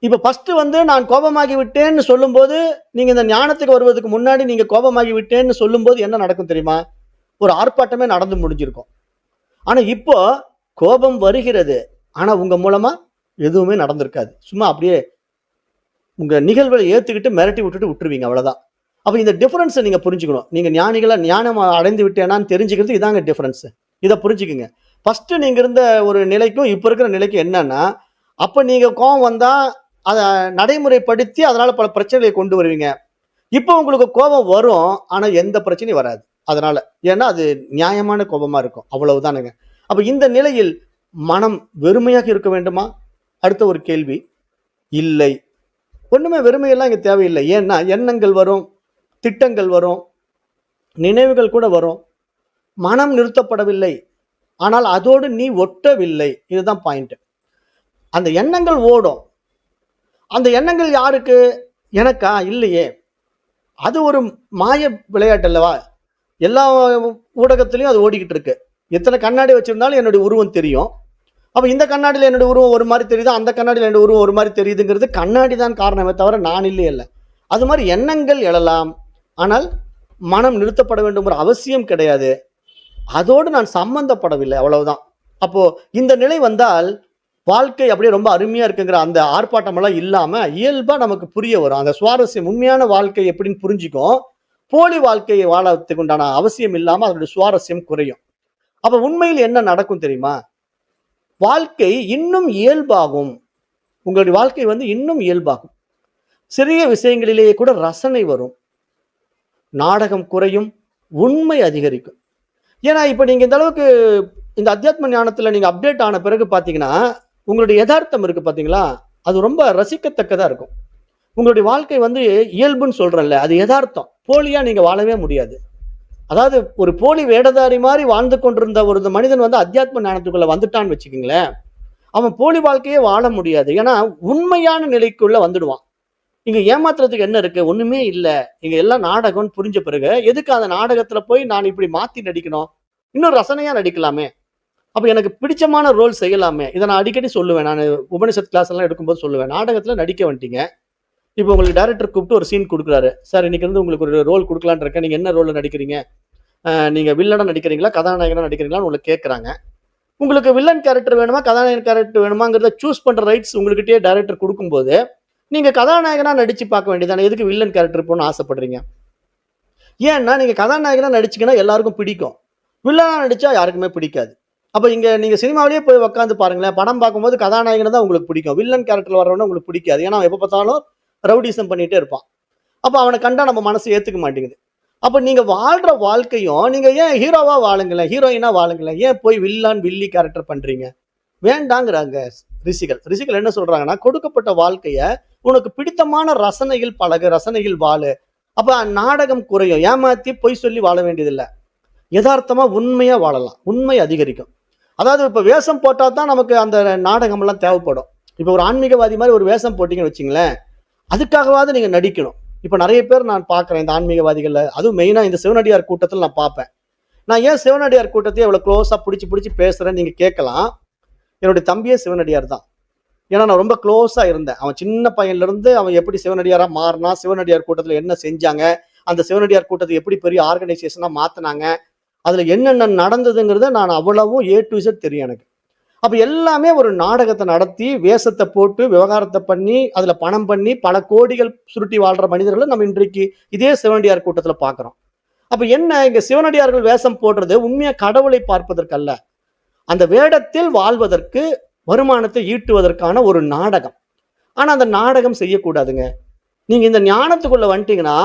இப்ப ஃபர்ஸ்ட் நான் கோபமாகி விட்டேன்னு சொல்லும்போது, நீங்க இந்த ஞானத்துக்கு வருவதற்கு முன்னாடி நீங்க கோபமாகி விட்டேன்னு சொல்லும்போது என்ன நடக்கும் தெரியுமா? ஒரு ஆர்ப்பாட்டமே நடந்து முடிஞ்சிருக்கும். ஆனா இப்போ கோபம் வருகிறது. ஆனா உங்க மூலமா எதுவுமே நடந்திருக்காது. சும்மா அப்படியே உங்க நிகழ்வுகளை ஏத்துக்கிட்டு மிரட்டி விட்டுட்டு விட்டுருவீங்க அவ்வளவுதான். அப்ப இந்த டிஃபரன்ஸை நீங்க புரிஞ்சுக்கணும். நீங்க ஞானிகளா ஞானம் அடைந்து விட்டேனான்னு தெரிஞ்சுக்கிறது இதாங்க டிஃபரன்ஸ். இதை புரிஞ்சுக்குங்க. ஃபர்ஸ்ட் நீங்க இருந்த ஒரு நிலைக்கும் இப்ப இருக்கிற நிலைக்கும் என்னன்னா, அப்ப நீங்க கோபம் வந்தா அதை நடைமுறைப்படுத்தி அதனால பல பிரச்சனைகளை கொண்டு வருவீங்க. இப்போ உங்களுக்கு கோபம் வரும், ஆனா எந்த பிரச்சனையும் வராது. அதனால ஏன்னா அது நியாயமான கோபமா இருக்கும். அவ்வளவுதானுங்க. அப்ப இந்த நிலையில் மனம் வெறுமையாக இருக்க வேண்டுமா? அடுத்த ஒரு கேள்வி. இல்லை. ஒண்ணுமே வெறுமையெல்லாம் இங்க தேவையில்லை. ஏன்னா எண்ணங்கள் வரும், திட்டங்கள் வரும், நினைவுகள் கூட வரும். மனம் நிறுத்தப்படவில்லை, ஆனால் அதோடு நீ ஒட்டவில்லை. இதுதான் பாயிண்ட். அந்த எண்ணங்கள் ஓடும். அந்த எண்ணங்கள் யாருக்கு? எனக்கா? இல்லையே. அது ஒரு மாய விளையாட்டு அல்லவா? எல்லா ஊடகத்திலையும் அது ஓடிக்கிட்டு இருக்கு. எத்தனை கண்ணாடி வச்சிருந்தாலும் என்னுடைய உருவம் தெரியும். அப்ப இந்த கண்ணாடியில என்னுடைய உருவம் ஒரு மாதிரி தெரியுது, அந்த கண்ணாடியில என்னுடைய உருவம் ஒரு மாதிரி தெரியுதுங்கிறது கண்ணாடி தான் காரணமே தவிர நான் இல்லையே இல்லை. அது மாதிரி எண்ணங்கள் எழலாம், ஆனால் மனம் நிறுத்தப்பட வேண்டும் ஒரு அவசியம் கிடையாது. அதோடு நான் சம்பந்தப்படவில்லை, அவ்வளவுதான். அப்போ இந்த நிலை வந்தால் வாழ்க்கை அப்படியே ரொம்ப அருமையா இருக்குங்கிற அந்த ஆர்ப்பாட்டம் எல்லாம் இல்லாம இயல்பா நமக்கு புரிய வரும். அந்த சுவாரஸ்யம், உண்மையான வாழ்க்கை எப்படின்னு புரிஞ்சுக்கும். போலி வாழ்க்கையை வாழறதுக்கு உண்டான அவசியம் இல்லாம அதனுடைய சுவாரஸ்யம் குறையும். அப்ப உண்மையில் என்ன நடக்கும் தெரியுமா? வாழ்க்கை இன்னும் இயல்பாகும். உங்களுடைய வாழ்க்கை இன்னும் இயல்பாகும். சிறிய விஷயங்களிலேயே கூட ரசனை வரும், நாடகம் குறையும், உண்மை அதிகரிக்கும். ஏன்னா இப்ப நீங்க இந்த அளவுக்கு இந்த அத்தியாத்ம ஞானத்துல நீங்க அப்டேட் ஆன பிறகு பாத்தீங்கன்னா, உங்களுடைய யதார்த்தம் இருக்கு பாத்தீங்களா, அது ரொம்ப ரசிக்கத்தக்கதா இருக்கும். உங்களுடைய வாழ்க்கை இயல்புன்னு சொல்றேன்ல, அது யதார்த்தம். போலியா நீங்க வாழவே முடியாது. அதாவது ஒரு போலி வேடதாரி மாதிரி வாழ்ந்து கொண்டிருந்த ஒரு மனிதன் அத்தியாத்ம ஞானத்துக்குள்ள வந்துட்டான்னு வச்சுக்கீங்களேன், அவன் போலி வாழ்க்கையே வாழ முடியாது. ஏன்னா உண்மையான நிலைக்குள்ள வந்துடுவான். இங்க ஏமாத்துறதுக்கு என்ன இருக்கு? ஒண்ணுமே இல்ல. இங்க எல்லாம் நாடகம்னு புரிஞ்ச பிறகு எதுக்கு அந்த நாடகத்துல போய் நான் இப்படி மாத்தி நடிக்கணும்? இன்னும் ரசனையா நடிக்கலாமே. அப்ப எனக்கு பிடிச்சமான ரோல் செய்யலாமே. இதை நான் அடிக்கடி சொல்லுவேன். நான் உபனிஷத் கிளாஸ் எல்லாம் எடுக்கும்போது சொல்லுவேன், நாடகத்துல நடிக்க வந்துட்டீங்க. இப்போ உங்களுக்கு டைரக்டர் கூப்பிட்டு ஒரு சீன் கொடுக்குறாரு. சார் இன்னைக்கு உங்களுக்கு ஒரு ரோல் கொடுக்கலான்னு இருக்கேன், நீங்க என்ன ரோல்ல நடிக்கிறீங்க? நீங்க வில்லனா நடிக்கிறீங்களா, கதாநாயகனா நடிக்கிறீங்களான்னு உங்களுக்கு கேட்கறாங்க. உங்களுக்கு வில்லன் கேரக்டர் வேணுமா, கதாநாயகன் கேரக்டர் வேணுமாங்கிறத சூஸ் பண்ற ரைட்ஸ் உங்ககிட்டயே டைரக்டர் கொடுக்கும்போது நீங்க கதாநாயகனா நடிச்சு பார்க்க வேண்டியதானே. எதுக்கு வில்லன் கேரக்டர் போகணும்னு ஆசைப்படுறீங்க? ஏன்னா நீங்க கதாநாயகனா நடிச்சீங்கன்னா எல்லாருக்கும் பிடிக்கும், வில்லனா நடிச்சா யாருக்குமே பிடிக்காது. அப்ப இங்க நீங்க சினிமாவிலேயே போய் உட்காந்து பாருங்களேன், படம் பார்க்கும்போது கதாநாயகனை தான் உங்களுக்கு பிடிக்கும், வில்லன் கேரக்டர் வர்றவன உங்களுக்கு பிடிக்காது. ஏன்னா அவன் எப்ப பார்த்தாலும் ரவுடிசம் பண்ணிட்டே இருப்பான். அப்ப அவனை கண்டா நம்ம மனசு ஏத்துக்க மாட்டேங்குது. அப்ப நீங்க வாழ்ற வாழ்க்கையும் நீங்க ஏன் ஹீரோவா வாழுங்களேன், ஹீரோயினா வாழுங்களேன். ஏன் போய் வில்லி கேரக்டர் பண்றீங்க? வேண்டாங்கிறாங்க ரிஷிகள் என்ன சொல்றாங்கன்னா, கொடுக்கப்பட்ட வாழ்க்கைய உனக்கு பிடித்தமான ரசனையில் பழகு, ரசனையில் வாழு. அப்ப நாடகம் குறையும். ஏமாத்தி பொய் சொல்லி வாழ வேண்டியதில்லை. யதார்த்தமா உண்மையா வாழலாம், உண்மை அதிகரிக்கும். அதாவது இப்ப வேஷம் போட்டா தான் நமக்கு அந்த நாடகம் எல்லாம் தேவைப்படும். இப்ப ஒரு ஆன்மீகவாதி மாதிரி ஒரு வேஷம் போட்டீங்கன்னு வச்சுங்களேன், அதுக்காகவாவது நீங்க நடிக்கணும். இப்ப நிறைய பேர் நான் பாக்குறேன் இந்த ஆன்மீகவாதிகள்ல, அதுவும் மெயினா இந்த சிவனடியார் கூட்டத்தில் நான் பார்ப்பேன். நான் ஏன் சிவனடியார் கூட்டத்தையே எவ்வளவு க்ளோஸா பிடிச்சி பேசுறேன்னு நீங்க கேட்கலாம். என்னுடைய தம்பியே சிவனடியார் தான். ஏன்னா நான் ரொம்ப க்ளோஸா இருந்தேன். அவன் சின்ன பையன்ல இருந்து அவன் எப்படி சிவனடியாரா மாறினா, சிவனடியார் கூட்டத்துல என்ன செஞ்சாங்க, அந்த சிவனடியார் கூட்டத்தை எப்படி பெரிய ஆர்கனைசேஷனா மாத்தினாங்க, அதுல என்னென்ன நடந்ததுங்கிறத நான் அவ்வளவும் A to Z தெரியும் எனக்கு. அப்ப எல்லாமே ஒரு நாடகத்தை நடத்தி, வேஷத்தை போட்டு, விவகாரத்தை பண்ணி, அதுல பணம் பண்ணி பல கோடிகள் சுருட்டி வாழ்ற மனிதர்களை நம்ம இன்றைக்கு இதே சிவனடியார் கூட்டத்துல பாக்குறோம். அப்ப என்ன, இங்க சிவனடியார்கள் வேஷம் போடுறது உண்மையா கடவுளை பார்ப்பதற்கு அல்ல, அந்த வேடத்தில் வாழ்வதற்கு, வருமானத்தை ஈட்டுவதற்கான ஒரு நாடகம். ஆனா அந்த நாடகம் செய்யக்கூடாதுங்க. நீங்க இந்த ஞானத்துக்குள்ள வந்துட்டீங்கன்னா,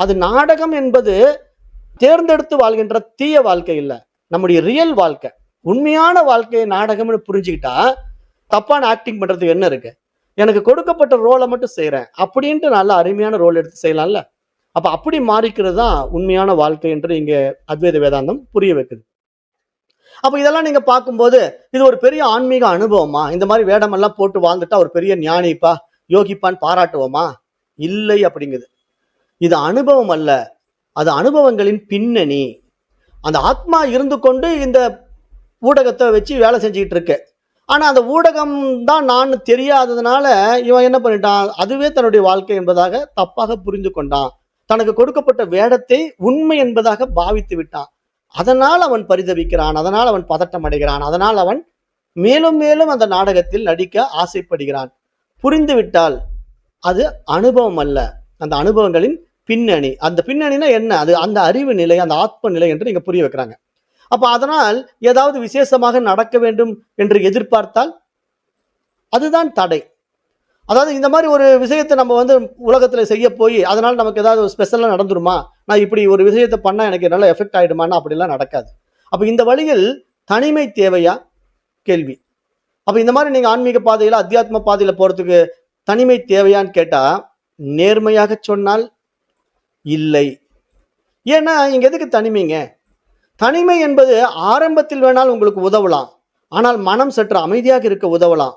அது நாடகம் என்பது தேர்ந்தெடுத்து வாழ்கின்ற தீய வாழ்க்கை இல்ல, நம்முடைய ரியல் வாழ்க்கை, உண்மையான வாழ்க்கையை நாடகம்னு புரிஞ்சுக்கிட்டா தப்பான ஆக்டிங் பண்றதுக்கு என்ன இருக்கு? எனக்கு கொடுக்கப்பட்ட ரோலை மட்டும் செய்றேன் அப்படின்ட்டு நல்ல அருமையான ரோல் எடுத்து செய்யலாம்ல. அப்ப அப்படி மாறிக்கிறது தான் உண்மையான வாழ்க்கை என்று இங்க அத்வைத வேதாந்தம் புரிய வைக்குது. அப்ப இதெல்லாம் நீங்க பார்க்கும்போது இது ஒரு பெரிய ஆன்மீக அனுபவமா? இந்த மாதிரி வேடமெல்லாம் போட்டு வாழ்ந்துட்டா ஒரு பெரிய ஞானிப்பா, யோகிப்பான்னு பாராட்டுவோமா? இல்லை அப்படிங்குது. இது அனுபவம் அல்ல. அது அனுபவங்களின் பின்னணி. அந்த ஆத்மா இருந்து கொண்டு இந்த ஊடகத்தை வச்சு வேலை செஞ்சுக்கிட்டு இருக்கு. ஆனா அந்த ஊடகம் தான் நான் தெரியாததுனால இவன் என்ன பண்ணிட்டான்? அதுவே தன்னுடைய வாழ்க்கை என்பதாக தப்பாக புரிந்து கொண்டான். தனக்கு கொடுக்கப்பட்ட வேடத்தை உண்மை என்பதாக பாவித்து விட்டான். அதனால் அவன் பரிதவிக்கிறான். அதனால் அவன் பதட்டம் அடைகிறான். அதனால் அவன் மேலும் மேலும் அந்த நாடகத்தில் நடிக்க ஆசைப்படுகிறான். புரிந்து விட்டால் அது அனுபவம் அல்ல. அந்த அனுபவங்களின் பின்னணி. அந்த பின்னணினா என்ன? அது அந்த அறிவு நிலை, அந்த ஆத்ம நிலை என்று நீங்க புரிய வைக்கிறாங்க. அப்ப அதனால் ஏதாவது விசேஷமாக நடக்க வேண்டும் என்று எதிர்பார்த்தால் அதுதான் தடை. அதாவது இந்த மாதிரி ஒரு விஷயத்தை நம்ம வந்து உலகத்துல செய்ய போய் அதனால நமக்கு ஏதாவது ஸ்பெஷலா நடந்துருமா? நான் இப்படி ஒரு விஷயத்தை பண்ணா எனக்கு நல்ல எஃபெக்ட் ஆயிடுமான்னா அப்படிலாம் நடக்காது. அப்ப இந்த வழியில் தனிமை தேவையா? கேள்வி. அப்ப இந்த மாதிரி நீங்க ஆன்மீக பாதையில, அத்தியாத்ம பாதையில போறதுக்கு தனிமை தேவையான்னு கேட்டா, நேர்மையாக சொன்னால் இல்லை. ஏன்னா இங்க எதுக்கு தனிமைங்க? தனிமை என்பது ஆரம்பத்தில் வேணால் உங்களுக்கு உதவலாம். ஆனால் மனம் சற்று அமைதியாக இருக்க உதவலாம்.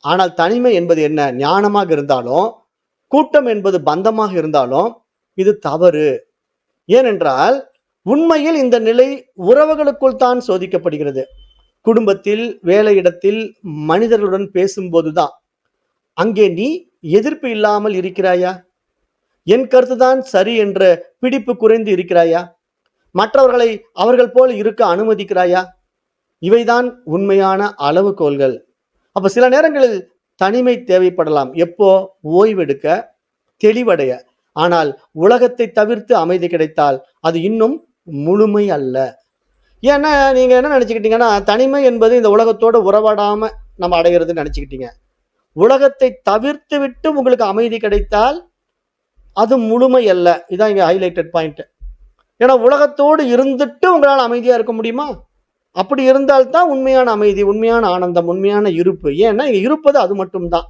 ஆனால் தனிமை என்பது என்ன? ஞானமாக இருந்தாலும், கூட்டம் என்பது பந்தமாக இருந்தாலும் இது தவறு. ஏனென்றால் உண்மையில் இந்த நிலை உறவுகளுக்குள் தான் சோதிக்கப்படுகிறது. குடும்பத்தில், வேலையிடத்தில், மனிதர்களுடன் பேசும்போதுதான். அங்கே நீ எதிர்ப்பு இல்லாமல் இருக்கிறாயா? என் கருத்துதான் சரி என்ற பிடிப்பு குறைந்து இருக்கிறாயா? மற்றவர்களை அவர்கள் போல் இருக்க அனுமதிக்கிறாயா? இவைதான் உண்மையான அளவுகோல்கள். அப்ப சில நேரங்களில் தனிமை தேவைப்படலாம். எப்போ? ஓய்வெடுக்க, தெளிவடைய. ஆனால் உலகத்தை தவிர்த்து அமைதி கிடைத்தால் அது இன்னும் முழுமை அல்ல. ஏன்னா நீங்க என்ன நினைச்சுக்கிட்டீங்கன்னா, தனிமை என்பது இந்த உலகத்தோட உறவாடாம நம்ம அடைகிறதுன்னு நினைச்சுக்கிட்டீங்க. உலகத்தை தவிர்த்து விட்டு உங்களுக்கு அமைதி கிடைத்தால் அது முழுமை அல்ல. இதான் இங்க ஹைலைட்டட் பாயிண்ட். ஏன்னா உலகத்தோடு இருந்துட்டு உங்களால் அமைதியா இருக்க முடியுமா? அப்படி இருந்தால்தான் உண்மையான அமைதி, உண்மையான ஆனந்தம், உண்மையான இருப்பு. ஏன்னா இங்க இருப்பது அது மட்டும்தான்.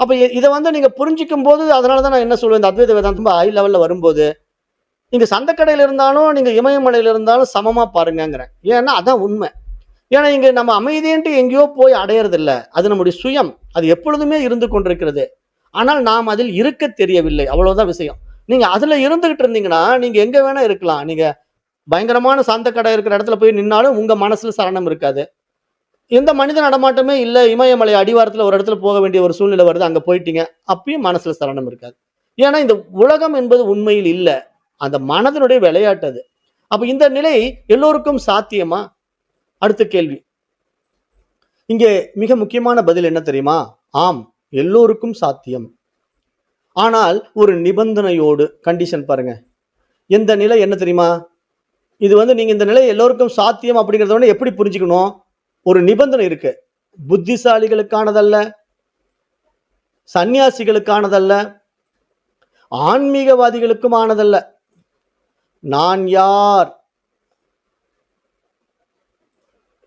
அப்ப இதை வந்து நீங்க புரிஞ்சிக்கும் போது, அதனாலதான் நான் என்ன சொல்லுவேன், இந்த அத்வைத வேதாந்தம் ஹை லெவல்ல வரும்போது நீங்க சந்தக்கடையில இருந்தாலும் நீங்க இமயமலையில இருந்தாலும் சமமா பாருங்கிறேன். ஏன்னா அதான் உண்மை. ஏன்னா இங்க நம்ம அமைதின்ட்டு எங்கேயோ போய் அடையறது இல்ல. அது நம்முடைய சுயம். அது எப்பொழுதுமே இருந்து கொண்டிருக்கிறது. ஆனால் நாம் அதில் இருக்க தெரியவில்லை. அவ்வளவுதான் விஷயம். நீங்க அதுல இருந்துகிட்டு இருந்தீங்கன்னா நீங்க எங்க வேணா இருக்கலாம். நீங்க பயங்கரமான சந்தக்கடை இருக்கிற இடத்துல போய் நின்னாலும் உங்க மனசுல சலனம் இருக்காது. எந்த மனித நடமாட்டமே இல்ல, இமயமலை அடிவாரத்துல ஒரு இடத்துல போக வேண்டிய ஒரு சூழ்நிலை வருது, அங்க போயிட்டீங்க, அப்பயும் மனசுல சலனம் இருக்காது. ஏன்னா இந்த உலகம் என்பது உண்மையில் இல்ல. அந்த மனதினுடைய விளையாட்டு அது. அப்ப இந்த நிலை எல்லோருக்கும் சாத்தியமா? அடுத்த கேள்வி. இங்கே மிக முக்கியமான பதில் என்ன தெரியுமா? ஆம், எல்லோருக்கும் சாத்தியம். ஆனால் ஒரு நிபந்தனையோடு. கண்டிஷன் பாருங்க. எந்த நிலை என்ன தெரியுமா? இது வந்து நீங்க இந்த நிலை எல்லோருக்கும் சாத்தியம் அப்படிங்கறத வந்து எப்படி புரிஞ்சுக்கணும்? ஒரு நிபந்தனை இருக்கு. புத்திசாலிகளுக்கானதல்ல, சன்னியாசிகளுக்கானதல்ல, ஆன்மீகவாதிகளுக்கும் ஆனதல்ல. நான் யார்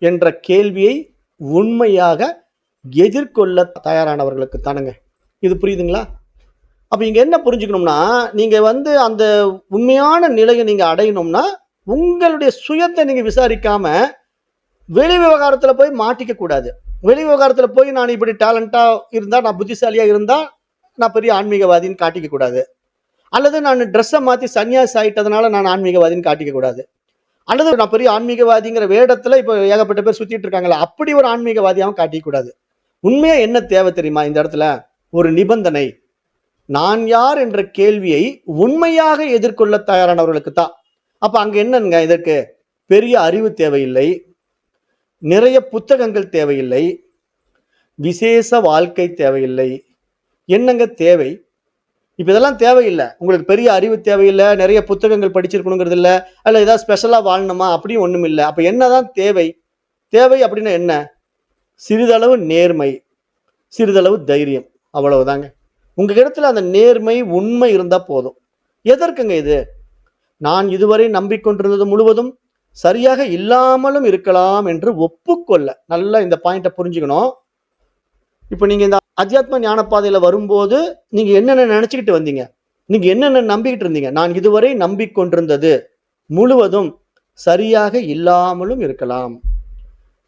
என்ற கேள்வியை உண்மையாக எதிர்கொள்ள தயாரானவர்களுக்கு தானுங்க. இது புரியுதுங்களா? அப்ப இங்க என்ன புரிஞ்சுக்கணும்னா, நீங்க வந்து அந்த உண்மையான நிலையை நீங்க அடையணும்னா உங்களுடைய சுயத்தை நீங்க விசாரிக்காம வெளி விவகாரத்துல போய் மாட்டிக்க கூடாது. வெளி விவகாரத்துல போய் நான் இப்படி டேலண்டா இருந்தா, நான் புத்திசாலியா இருந்தா நான் பெரிய ஆன்மீகவாதின்னு காட்டிக்க கூடாது. அல்லது நான் ட்ரெஸ்ஸை மாத்தி சன்னியாசி ஆயிட்டதுனால நான் ஆன்மீகவாதின்னு காட்டிக்க கூடாது. அல்லது நான் பெரிய ஆன்மீகவாதிங்கிற வேடத்துல இப்ப ஏகப்பட்ட பேர் சுத்திட்டு இருக்காங்களா, அப்படி ஒரு ஆன்மீகவாதியாவும் காட்டிக்க கூடாது. உண்மையா என்ன தேவை தெரியுமா இந்த இடத்துல? ஒரு நிபந்தனை. நான் யார் என்ற கேள்வியை உண்மையாக எதிர்கொள்ள தயாரானவர்களுக்கு தான். அப்ப அங்க என்னங்க, இதற்கு பெரிய அறிவு தேவையில்லை, நிறைய புத்தகங்கள் தேவையில்லை, விசேஷ வாழ்க்கை தேவையில்லை. என்னங்க தேவை? இப்ப இதெல்லாம் தேவையில்லை. உங்களுக்கு பெரிய அறிவு தேவையில்லை, நிறைய புத்தகங்கள் படிச்சிருக்கணுங்கிறது இல்லை, அல்ல ஏதாவது ஸ்பெஷலா வாழணுமா அப்படியும் ஒண்ணும் இல்லை. அப்ப என்னதான் தேவை? தேவை அப்படின்னா என்ன? சிறிதளவு நேர்மை, சிறிதளவு தைரியம், அவ்வளவுதாங்க. உங்க இடத்துல அந்த நேர்மை, உண்மை இருந்தா போதும். எதற்குங்க இது? நான் இதுவரை நம்பிக்கொண்டிருந்தது முழுவதும் சரியாக இல்லாமலும் இருக்கலாம் என்று ஒப்புக்கொள்ள. நல்லா இந்த பாயிண்ட புரிஞ்சுக்கணும். இப்போ நீங்க இந்த அத்தியாத்ம ஞான பாதையில வரும்போது நீங்க என்னென்ன நினைச்சுக்கிட்டு வந்தீங்க? நீங்க என்னென்ன நம்பிக்கிட்டு இருந்தீங்க? நான் இதுவரை நம்பிக்கொண்டிருந்தது முழுவதும் சரியாக இல்லாமலும் இருக்கலாம்.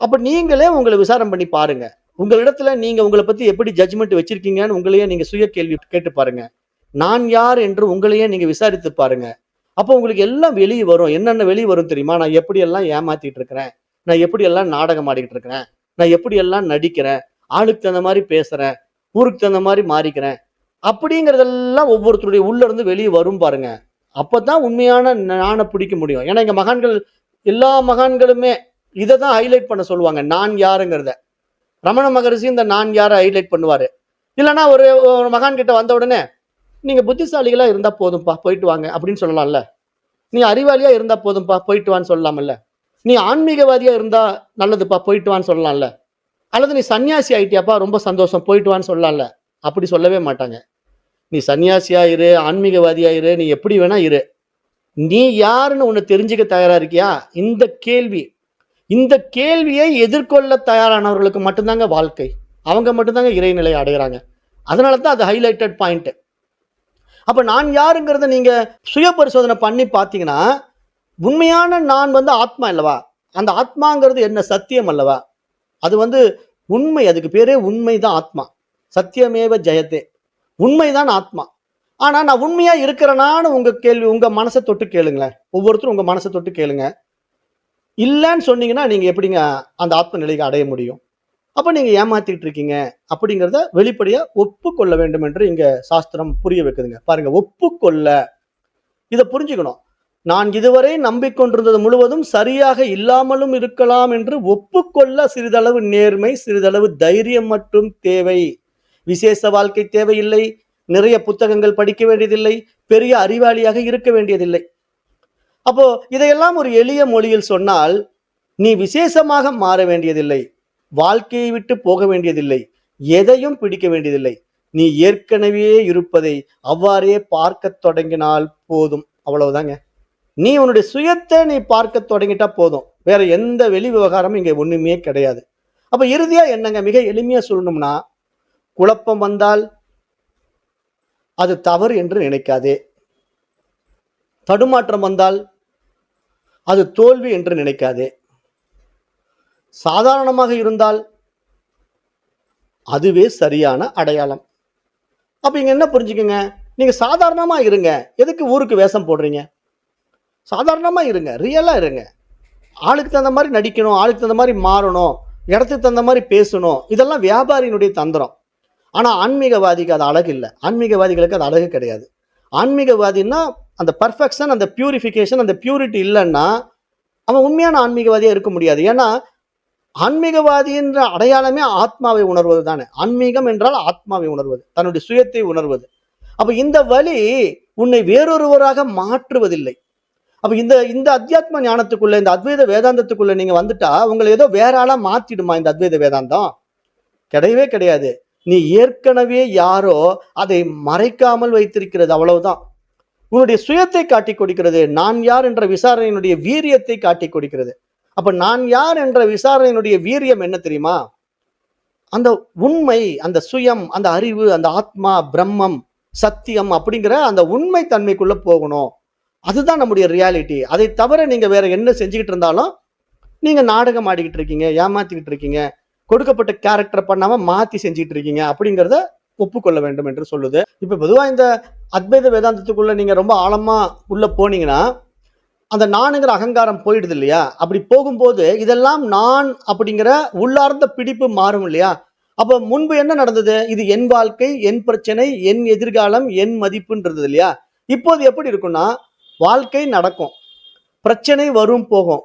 அப்ப நீங்களே உங்களை விசாரம் பண்ணி பாருங்க. உங்களிடத்துல நீங்க உங்களை பத்தி எப்படி ஜட்ஜ்மெண்ட் வச்சிருக்கீங்கன்னு உங்களையே நீங்க சுய கேள்வி கேட்டு பாருங்க. நான் யார் என்று உங்களையே நீங்க விசாரித்து பாருங்க. அப்போ உங்களுக்கு எல்லாம் வெளிய வரும். என்னென்ன வெளிய வரும் தெரியுமா? நான் எப்படியெல்லாம் ஏமாத்திட்டு இருக்கிறேன். நான் எப்படியெல்லாம் நாடகம் ஆடிக்கிட்டு இருக்கிறேன். நான் எப்படியெல்லாம் நடிக்கிறேன். ஆளுக்கு தகுந்த மாரி பேசுறேன். ஊருக்கு தகுந்த மாரி மாறிக்கிறேன். அப்படிங்கிறதெல்லாம் ஒவ்வொருத்தருடைய உள்ள இருந்து வெளிய வரும் பாருங்க. அப்பதான் உண்மையான நான பிடிக்க முடியும். ஏன்னா இங்க மகான்கள் எல்லா மகான்களுமே இத தான் ஹைலைட் பண்ண சொல்லுவாங்க. நான் யாருங்கிறத. ரமண மகரிஷி இந்த நான் யார ஹைலைட் பண்ணுவாரு. இல்லன்னா ஒரு ஒரு மகான் கிட்ட வந்த உடனே, "நீங்க புத்திசாலிகளா இருந்தா போதும்பா, போயிட்டு வாங்க" அப்படின்னு சொல்லலாம்ல. "நீ அறிவாளியா இருந்தா போதும்பா, போயிட்டு வான்னு" சொல்லலாம்ல. "நீ ஆன்மீகவாதியா இருந்தா நல்லதுப்பா, போயிட்டு வான்னு" சொல்லலாம்ல. அல்லது "நீ சன்னியாசி ஆயிட்டியாப்பா, ரொம்ப சந்தோஷம், போயிட்டு வான்னு" சொல்லலாம்ல. அப்படி சொல்லவே மாட்டாங்க. "நீ சன்னியாசியா இரு, ஆன்மீகவாதியா இரு, நீ எப்படி வேணா இரு. நீ யாருன்னு உன்னை தெரிஞ்சுக்க தயாரா இருக்கியா?" இந்த கேள்வி. இந்த கேள்வியை எதிர்கொள்ள தயாரானவர்களுக்கு மட்டும்தாங்க வாழ்க்கை. அவங்க மட்டும்தாங்க இறைநிலை அடையறாங்க. அதனால தான் அது ஹைலைட்டட் பாயிண்ட். அப்ப நான் யாருங்கிறத நீங்க சுய பரிசோதனை பண்ணி பார்த்தீங்கன்னா, உண்மையான நான் ஆத்மா அல்லவா? அந்த ஆத்மாங்கிறது என்ன? சத்தியம் அல்லவா? அது உண்மை. அதுக்கு பேரே உண்மைதான் ஆத்மா. சத்தியமேவ ஜெயதே. உண்மைதான் ஆத்மா. ஆனா நான் உண்மையா இருக்கிறேனான்னு உங்க கேள்வி உங்க மனச தொட்டு கேளுங்களேன். ஒவ்வொருத்தரும் உங்க மனச தொட்டு கேளுங்க. இல்லன்னு சொன்னீங்கன்னா, நீங்க எப்படிங்க அந்த ஆத்ம நிலைக்கு அடைய முடியும்? அப்ப நீங்க ஏமாத்திட்டு இருக்கீங்க அப்படிங்கிறத வெளிப்படையா ஒப்புக்கொள்ள வேண்டும் என்று இங்க சாஸ்திரம் புரிய வைக்குதுங்க. பாருங்க, ஒப்புக்கொள்ள. இத புரிஞ்சுக்கணும். நான் இதுவரை நம்பிக்கொண்டிருந்தது முழுவதும் சரியாக இல்லாமலும் இருக்கலாம் என்று ஒப்புக்கொள்ள சிறிதளவு நேர்மை, சிறிதளவு தைரியம் மட்டும் தேவை. விசேஷ வாழ்க்கை தேவையில்லை. நிறைய புத்தகங்கள் படிக்க வேண்டியதில்லை. பெரிய அறிவாளியாக இருக்க வேண்டியதில்லை. அப்போ இதையெல்லாம் ஒரு எளிய மொழியில் சொன்னால், நீ விசேஷமாக மாற வேண்டியதில்லை. வாழ்க்கையை விட்டு போக வேண்டியதில்லை. எதையும் பிடிக்க வேண்டியதில்லை. நீ ஏற்கனவே இருப்பதை அவ்வாறே பார்க்கத் தொடங்கினால் போதும். அவ்வளவுதாங்க. நீ உன்னுடைய சுயத்தை நீ பார்க்கத் தொடங்கிட்டா போதும். வேற எந்த வெளி விவகாரமும் இங்க ஒண்ணுமே கிடையாது. அப்ப இறுதியா என்னங்க? மிக எளிமையா சொல்லணும்னா, குழப்பம் வந்தால் அது தவறு என்று நினைக்காதே. தடுமாற்றம் வந்தால் அது தோல்வி என்று நினைக்காதே. சாதாரணமாக இருந்தால் அதுவே சரியான அடையாளம். அப்ப இங்க என்ன புரிஞ்சுக்கங்க? நீங்க சாதாரணமா இருங்க. எதுக்கு ஊருக்கு வேஷம் போடுறீங்க? சாதாரணமா இருங்க. ரியலா இருங்க. ஆளுக்கு தகுந்த மாதிரி நடிக்கணும். ஆளுக்கு தகுந்த மாதிரி மாறணும். இடத்துக்கு தகுந்த மாதிரி பேசணும். இதெல்லாம் வியாபாரியினுடைய தந்திரம். ஆனா ஆன்மீகவாதிக்கு அது அழகு இல்ல. ஆன்மீகவாதிகளுக்கு அது அழகு கிடையாது. ஆன்மீகவாதின்னா அந்த பெர்ஃபெக்ஷன், அந்த பியூரிஃபிகேஷன், அந்த பியூரிட்டி இல்லைன்னா அவன் உண்மையான ஆன்மீகவாதியா இருக்க முடியாது. ஏன்னா ஆன்மீகவாதி என்ற அடையாளமே ஆத்மாவை உணர்வது தானே. ஆன்மீகம் என்றால் ஆத்மாவை உணர்வது, தன்னுடைய சுயத்தை உணர்வது. அப்ப இந்த வழி உன்னை வேறொருவராக மாற்றுவதில்லை. அப்ப இந்த இந்த அத்தியாத்ம ஞானத்துக்குள்ள, இந்த அத்வைத வேதாந்தத்துக்குள்ள நீங்க வந்துட்டா உங்களை ஏதோ வேற ஆளா மாத்திடுமா இந்த அத்வைத வேதாந்தம்? கிடையவே கிடையாது. நீ ஏற்கனவே யாரோ அதை மறைக்காமல் வைத்திருக்கிறது, அவ்வளவுதான். உன்னுடைய சுயத்தை காட்டிக் கொடுக்கிறது. நான் யார் என்ற விசாரணையினுடைய வீரியத்தை காட்டிக் கொடுக்கிறது. அப்ப நான் யார் என்ற விசாரணையினுடைய வீரியம் என்ன தெரியுமா? அந்த உண்மை, அந்த சுயம், அந்த அறிவு, அந்த ஆத்மா, பிரம்மம், சத்தியம் அப்படிங்கிற அந்த உண்மை தன்மைக்குள்ள போகணும். அதுதான் நம்முடைய ரியாலிட்டி. அதை தவிர நீங்க வேற என்ன செஞ்சுக்கிட்டு இருந்தாலும் நீங்க நாடகம் ஆடிக்கிட்டு இருக்கீங்க, ஏமாத்திக்கிட்டு இருக்கீங்க, கொடுக்கப்பட்ட கேரக்டர் பண்ணாம மாத்தி செஞ்சுட்டு இருக்கீங்க அப்படிங்கிறத ஒப்புக்கொள்ள வேண்டும் என்று சொல்லுது. இப்ப பொதுவா இந்த அத்வைத வேதாந்தத்துக்குள்ள நீங்க ரொம்ப ஆழமா உள்ள போனீங்கன்னா, அந்த நானுங்கிற அகங்காரம் போயிடுது இல்லையா? அப்படி போகும்போது இதெல்லாம் நான் அப்படிங்கிற உள்ளார்ந்த பிடிப்பு மாறும் இல்லையா? அப்ப முன்பு என்ன நடந்தது? இது என் வாழ்க்கை, என் பிரச்சனை, என் எதிர்காலம், என் மதிப்புன்றது இல்லையா? இப்போது எப்படி இருக்கும்னா, வாழ்க்கை நடக்கும், பிரச்சனை வரும் போகும்,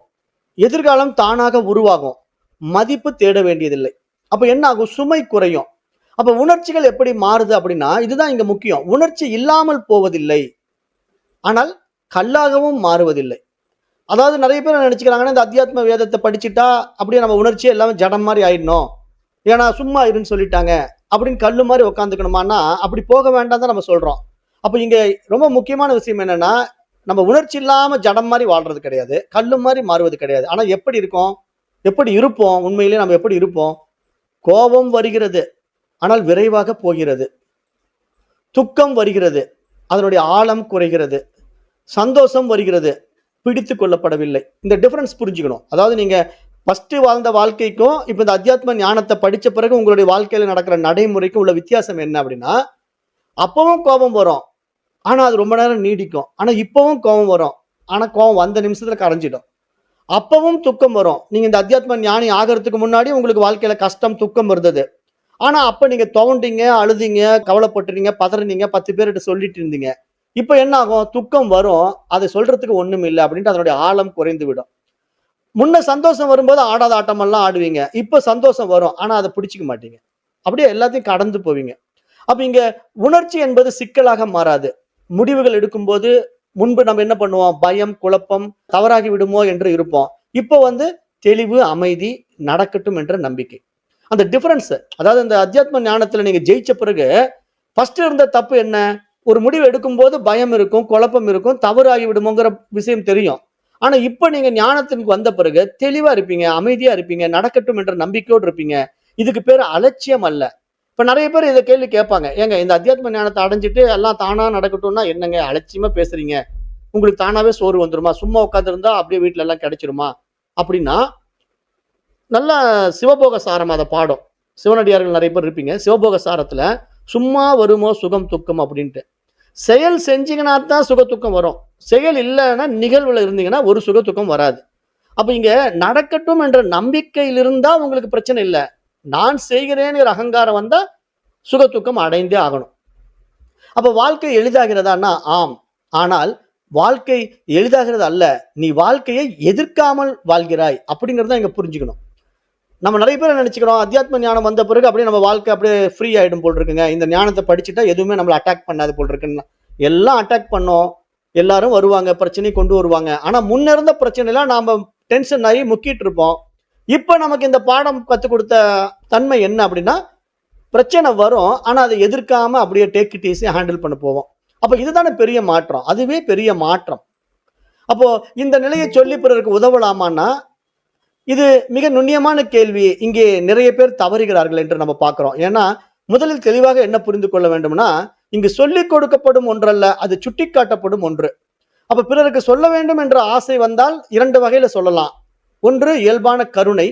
எதிர்காலம் தானாக உருவாகும், மதிப்பு தேட வேண்டியதில்லை. அப்ப என்ன ஆகும்? சுமை குறையும். அப்ப உணர்ச்சிகள் எப்படி மாறுது அப்படின்னா, இதுதான் இங்க முக்கியம். உணர்ச்சி இல்லாமல் போவதில்லை, ஆனால் கல்லாகவும் மாறுவதில்லை. அதாவது நிறைய பேர் நினைச்சுக்கிறாங்கன்னா, இந்த அத்தியாத்ம வேதத்தை படிச்சுட்டா அப்படியே நம்ம உணர்ச்சியே எல்லாமே ஜடம் மாதிரி ஆயிடணும், ஏன்னா சும்மா இருன்னு சொல்லிட்டாங்க அப்படின்னு கல்லு மாதிரி உட்காந்துக்கணுமான்னா அப்படி போக வேண்டாம் தான் நம்ம சொல்றோம். அப்ப இங்க ரொம்ப முக்கியமான விஷயம் என்னன்னா, நம்ம உணர்ச்சி இல்லாம ஜடம் மாதிரி வாழ்றது கிடையாது, கல்லு மாதிரி மாறுவது கிடையாது. ஆனா எப்படி இருக்கும்? எப்படி இருப்போம்? உண்மையிலேயே நம்ம எப்படி இருப்போம்? கோபம் வருகிறது, ஆனால் விரைவாக போகிறது. துக்கம் வருகிறது, அதனுடைய ஆழம் குறைகிறது. சந்தோஷம் வருகிறது, பிடித்து கொள்ளப்படவில்லை. இந்த டிஃபரன்ஸ் புரிஞ்சுக்கணும். அதாவது நீங்க ஃபர்ஸ்ட் வாழ்ந்த வாழ்க்கைக்கும் இப்ப இந்த அத்தியாத்ம ஞானத்தை படிச்ச பிறகு உங்களுடைய வாழ்க்கையில நடக்கிற நடைமுறைக்கும் உள்ள வித்தியாசம் என்ன அப்படின்னா, அப்பவும் கோபம் வரும், ஆனா அது ரொம்ப நேரம் நீடிக்கும். ஆனா இப்பவும் கோபம் வரும், ஆனா கோபம் வந்த நிமிஷத்துல கரைஞ்சிடும். அப்பவும் துக்கம் வரும். நீங்க இந்த அத்தியாத்ம ஞானி ஆகிறதுக்கு முன்னாடி உங்களுக்கு வாழ்க்கையில கஷ்டம் துக்கம் இருந்தது. ஆனா அப்ப நீங்க துவண்டீங்க, அழுதீங்க, கவலைப்பட்டுறீங்க, பதறினீங்க, 10 பேர்கிட்ட சொல்லிட்டு இருந்தீங்க. இப்ப என்ன ஆகும்? துக்கம் வரும், அதை சொல்றதுக்கு ஒண்ணும் இல்லை அப்படின்ட்டு அதனுடைய ஆழம் குறைந்து விடும். முன்ன சந்தோஷம் வரும்போது ஆடாத ஆட்டமெல்லாம் ஆடுவீங்க, இப்ப சந்தோஷம் வரும், ஆனா அதை பிடிச்சிக்க மாட்டீங்க. அப்படியே எல்லாத்தையும் கடந்து போவீங்க. அப்ப இங்க உணர்ச்சி என்பது சிக்கலாக மாறாது. முடிவுகள் எடுக்கும்போது முன்பு நம்ம என்ன பண்ணுவோம்? பயம், குழப்பம், தவறாகி விடுமோ என்று இருப்போம். இப்போ தெளிவு, அமைதி, நடக்கட்டும் என்ற நம்பிக்கை. அந்த டிஃபரன்ஸ், அதாவது இந்த அத்தியாத்ம ஞானத்துல நீங்க ஜெயிச்ச பிறகு ஃபர்ஸ்ட் இருந்த தப்பு என்ன? ஒரு முடிவு எடுக்கும்போது பயம் இருக்கும், குழப்பம் இருக்கும், தவறாகி விடுமோங்கிற விஷயம் தெரியும். ஆனா இப்ப நீங்க ஞானத்திற்கு வந்த பிறகு தெளிவா இருப்பீங்க, அமைதியா இருப்பீங்க, நடக்கட்டும் என்ற நம்பிக்கையோடு இருப்பீங்க. இதுக்கு பேரு அலட்சியம் அல்ல. இப்ப நிறைய பேர் இதை கேள்வி கேட்பாங்க, ஏங்க இந்த அத்தியாத்ம ஞானத்தை அடைஞ்சிட்டு எல்லாம் தானா நடக்கட்டும்னா என்னங்க அலட்சியமா பேசுறீங்க? உங்களுக்கு தானாவே சோறு வந்துருமா? சும்மா உட்காந்துருந்தா அப்படியே வீட்டுல எல்லாம் கிடைச்சிருமா? அப்படின்னா நல்ல சிவபோக சாரம் அதை பாடும். சிவனடியார்கள் நிறைய பேர் இருப்பீங்க. சிவபோக சாரத்துல சும்மா வருமோ சுகம் துக்கம் அப்படின்ட்டு. செயல் செஞ்சீங்கன்னா தான் சுக துக்கம் வரும். செயல் இல்லைன்னா நிகழ்வுல இருந்தீங்கன்னா ஒரு சுக துக்கம் வராது. அப்ப இங்க நடக்கட்டும் என்ற நம்பிக்கையில் இருந்தா உங்களுக்கு பிரச்சனை இல்லை. நான் செய்கிறேன்னு அகங்காரம் வந்தா சுக துக்கம் அடைந்தே ஆகணும். அப்ப வாழ்க்கை எளிதாகிறதான்னா ஆம். ஆனால் வாழ்க்கை எளிதாகிறது அல்ல, நீ வாழ்க்கையை எதிர்க்காமல் வாழ்கிறாய் அப்படிங்கறத இங்க புரிஞ்சுக்கணும். நம்ம நிறைய பேர் நினைச்சுக்கிறோம், அத்தியாத்ம ஞானம் வந்த பிறகு அப்படியே நம்ம வாழ்க்கை அப்படியே ஃப்ரீ ஆயிடும் போல் இருக்குங்க, இந்த ஞானத்தை படிச்சுட்டா எதுவுமே நம்மளை அட்டாக் பண்ணாது போல் இருக்குன்னு. எல்லாம் அட்டாக் பண்ணோம், எல்லாரும் வருவாங்க, பிரச்சனை கொண்டு வருவாங்க. ஆனா முன்ன இருந்த பிரச்சனைலாம் நாம டென்ஷன் ஆகி முக்கிட்டு இருப்போம். இப்ப நமக்கு இந்த பாடம் கத்துக் கொடுத்த தன்மை என்ன அப்படின்னா, பிரச்சனை வரும், ஆனா அதை எதிர்க்காம அப்படியே டேக் இட் ஈஸி ஹேண்டில் பண்ண போவோம். அப்ப இதுதானே பெரிய மாற்றம், அதுவே பெரிய மாற்றம். அப்போ இந்த நிலையை சொல்லி பிறருக்கு உதவலாமான்னா இது மிக நுண்ணியமான கேள்வி. இங்கே நிறைய பேர் தவறுகிறார்கள் என்று நம்ம பார்க்கிறோம். ஏன்னா முதலில் தெளிவாக என்ன புரிந்து கொள்ள வேண்டும்னா, இங்கு சொல்லிக் கொடுக்கப்படும் ஒன்றல்ல, அது சுட்டிக்காட்டப்படும் ஒன்று. அப்ப பிறருக்கு சொல்ல வேண்டும் என்ற ஆசை வந்தால் 2 வகையில சொல்லலாம். ஒன்று இயல்பான கருணை,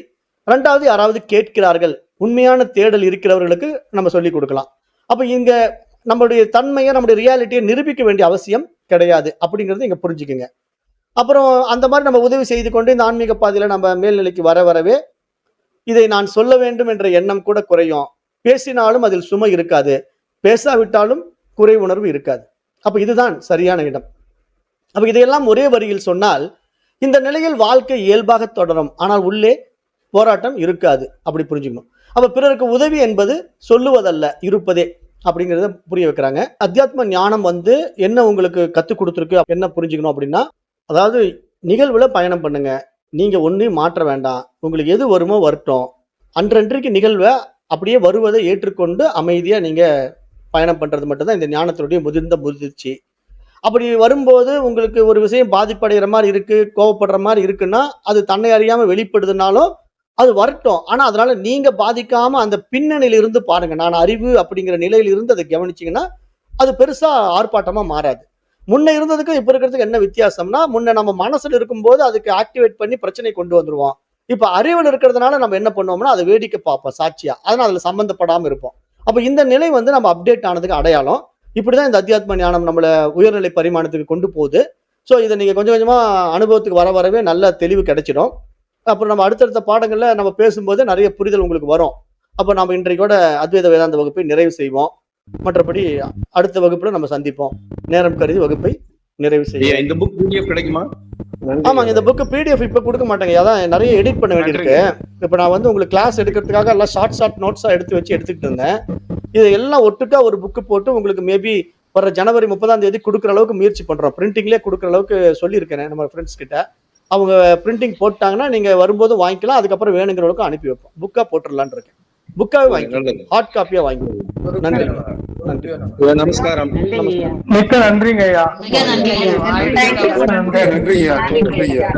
2வது யாராவது கேட்கிறார்கள், உண்மையான தேடல் இருக்கிறவர்களுக்கு நம்ம சொல்லிக் கொடுக்கலாம். அப்ப இங்க நம்மளுடைய தன்மையை, நம்முடைய ரியாலிட்டியை நிரூபிக்க வேண்டிய அவசியம் கிடையாது அப்படிங்கிறது இங்க புரிஞ்சுக்குங்க. அப்புறம் அந்த மாதிரி நம்ம உதவி செய்து கொண்டு இந்த ஆன்மீக பாதையில நம்ம மேல்நிலைக்கு வரவே இதை நான் சொல்ல வேண்டும் என்ற எண்ணம் கூட குறையும். பேசினாலும் அதில் சுமை இருக்காது, பேசாவிட்டாலும் குறை உணர்வு இருக்காது. அப்ப இதுதான் சரியான இடம். அப்ப இதையெல்லாம் ஒரே வரியில் சொன்னால் இந்த நிலையில் வாழ்க்கை இயல்பாக தொடரும், ஆனால் உள்ளே போராட்டம் இருக்காது. அப்படி புரிஞ்சுக்கணும். அப்ப பிறருக்கு உதவி என்பது சொல்லுவதல்ல, இருப்பதே அப்படிங்கிறத புரிய வைக்கிறாங்க. அத்தியாத்ம ஞானம் என்ன உங்களுக்கு கத்துக் கொடுத்துருக்கு, என்ன புரிஞ்சுக்கணும் அப்படின்னா, அதாவது நிகழ்வுல பயணம் பண்ணுங்க. நீங்க ஒன்றையும் மாற்ற வேண்டாம். உங்களுக்கு எது வருமோ வரட்டும். அன்றன்றைக்கு நிகழ்வை அப்படியே வருவதை ஏற்றுக்கொண்டு அமைதியா நீங்க பயணம் பண்றது மட்டும்தான் இந்த ஞானத்தினுடைய முதிர்ந்த முதிர்ச்சி. அப்படி வரும்போது உங்களுக்கு ஒரு விஷயம் பாதிப்படைகிற மாதிரி இருக்கு, கோவப்படுற மாதிரி இருக்குன்னா அது தன்னை அறியாம வெளிப்படுதுனாலும் அது வரட்டும். ஆனா அதனால நீங்க பாதிக்காம அந்த பின்னணியில இருந்து பாருங்க. நான் அறிவு அப்படிங்கிற நிலையில இருந்து அதை கவனிச்சீங்கன்னா அது பெருசா ஆர்ப்பாட்டமா மாறாது. முன்ன இருந்ததுக்கும் இப்ப இருக்கிறதுக்கு என்ன வித்தியாசம்னா, முன்ன நம்ம மனசுல இருக்கும்போது அதுக்கு ஆக்டிவேட் பண்ணி பிரச்சனை கொண்டு வந்துருவோம். இப்ப அறிவில் இருக்கிறதுனால நம்ம என்ன பண்ணுவோம்னா அதை வேடிக்கை பார்ப்போம் சாட்சியா, அதனால அதுல சம்பந்தப்படாம இருப்போம். அப்ப இந்த நிலை நம்ம அப்டேட் ஆனதுக்கு அடையாளம். இப்படிதான் இந்த அத்தியாத்ம ஞானம் நம்மள உயர்நிலை பரிமாணத்துக்கு கொண்டு போகுது. ஸோ இதை நீங்க கொஞ்சம் கொஞ்சமா அனுபவத்துக்கு வரவே நல்ல தெளிவு கிடைச்சிடும். அப்புறம் நம்ம அடுத்தடுத்த பாடங்கள்ல நம்ம பேசும்போது நிறைய புரிதல் உங்களுக்கு வரும். அப்ப நம்ம இன்றைக்கோட அத்வைத வேதாந்த வகுப்பை நிறைவு செய்வோம். மற்றபடி அடுத்த வகுப்புல நம்ம சந்திப்போம். நேரம் கருதி வகுப்பை நிறைவு செய்வோம். இந்த புக் பிடிஎஃப் கிடைக்குமா? ஆமாங்க, இந்த புக் பிடிஎஃப் இப்ப கொடுக்க மாட்டாங்க, அதான் நிறைய எடிட் பண்ண வேண்டியிருக்கு. இப்ப நான் உங்களுக்கு கிளாஸ் எடுக்கிறதுக்காக எல்லாம் ஷார்ட் நோட்ஸா எடுத்துக்கிட்டு இருந்தேன். இது எல்லாம் ஒட்டுக்கா ஒரு புக்கு போட்டு உங்களுக்கு மேபி வர ஜனவரி 30ஆம் தேதி கொடுக்குற அளவுக்கு முயற்சி பண்றோம். பிரிண்டிங்லேயே கொடுக்குற அளவுக்கு சொல்லியிருக்கேன் நம்ம ஃப்ரெண்ட்ஸ் கிட்ட. அவங்க பிரிண்டிங் போட்டாங்கன்னா நீங்க வரும்போது வாங்கிக்கலாம். அதுக்கப்புறம் வேணுங்கிறவங்களுக்கு அனுப்பி வைப்போம். புக்கா போட்டுடலான்னு இருக்கேன். புக்காவே வாங்கிக்கலாம், ஹார்ட் காப்பியா வாங்கிக்கலாம். நன்றி நன்றி நமஸ்காரம். நன்றி ஐயா. மிக்க நன்றிங்க ஐயா. மிக நன்றி ஐயா. நன்றி ஐயா.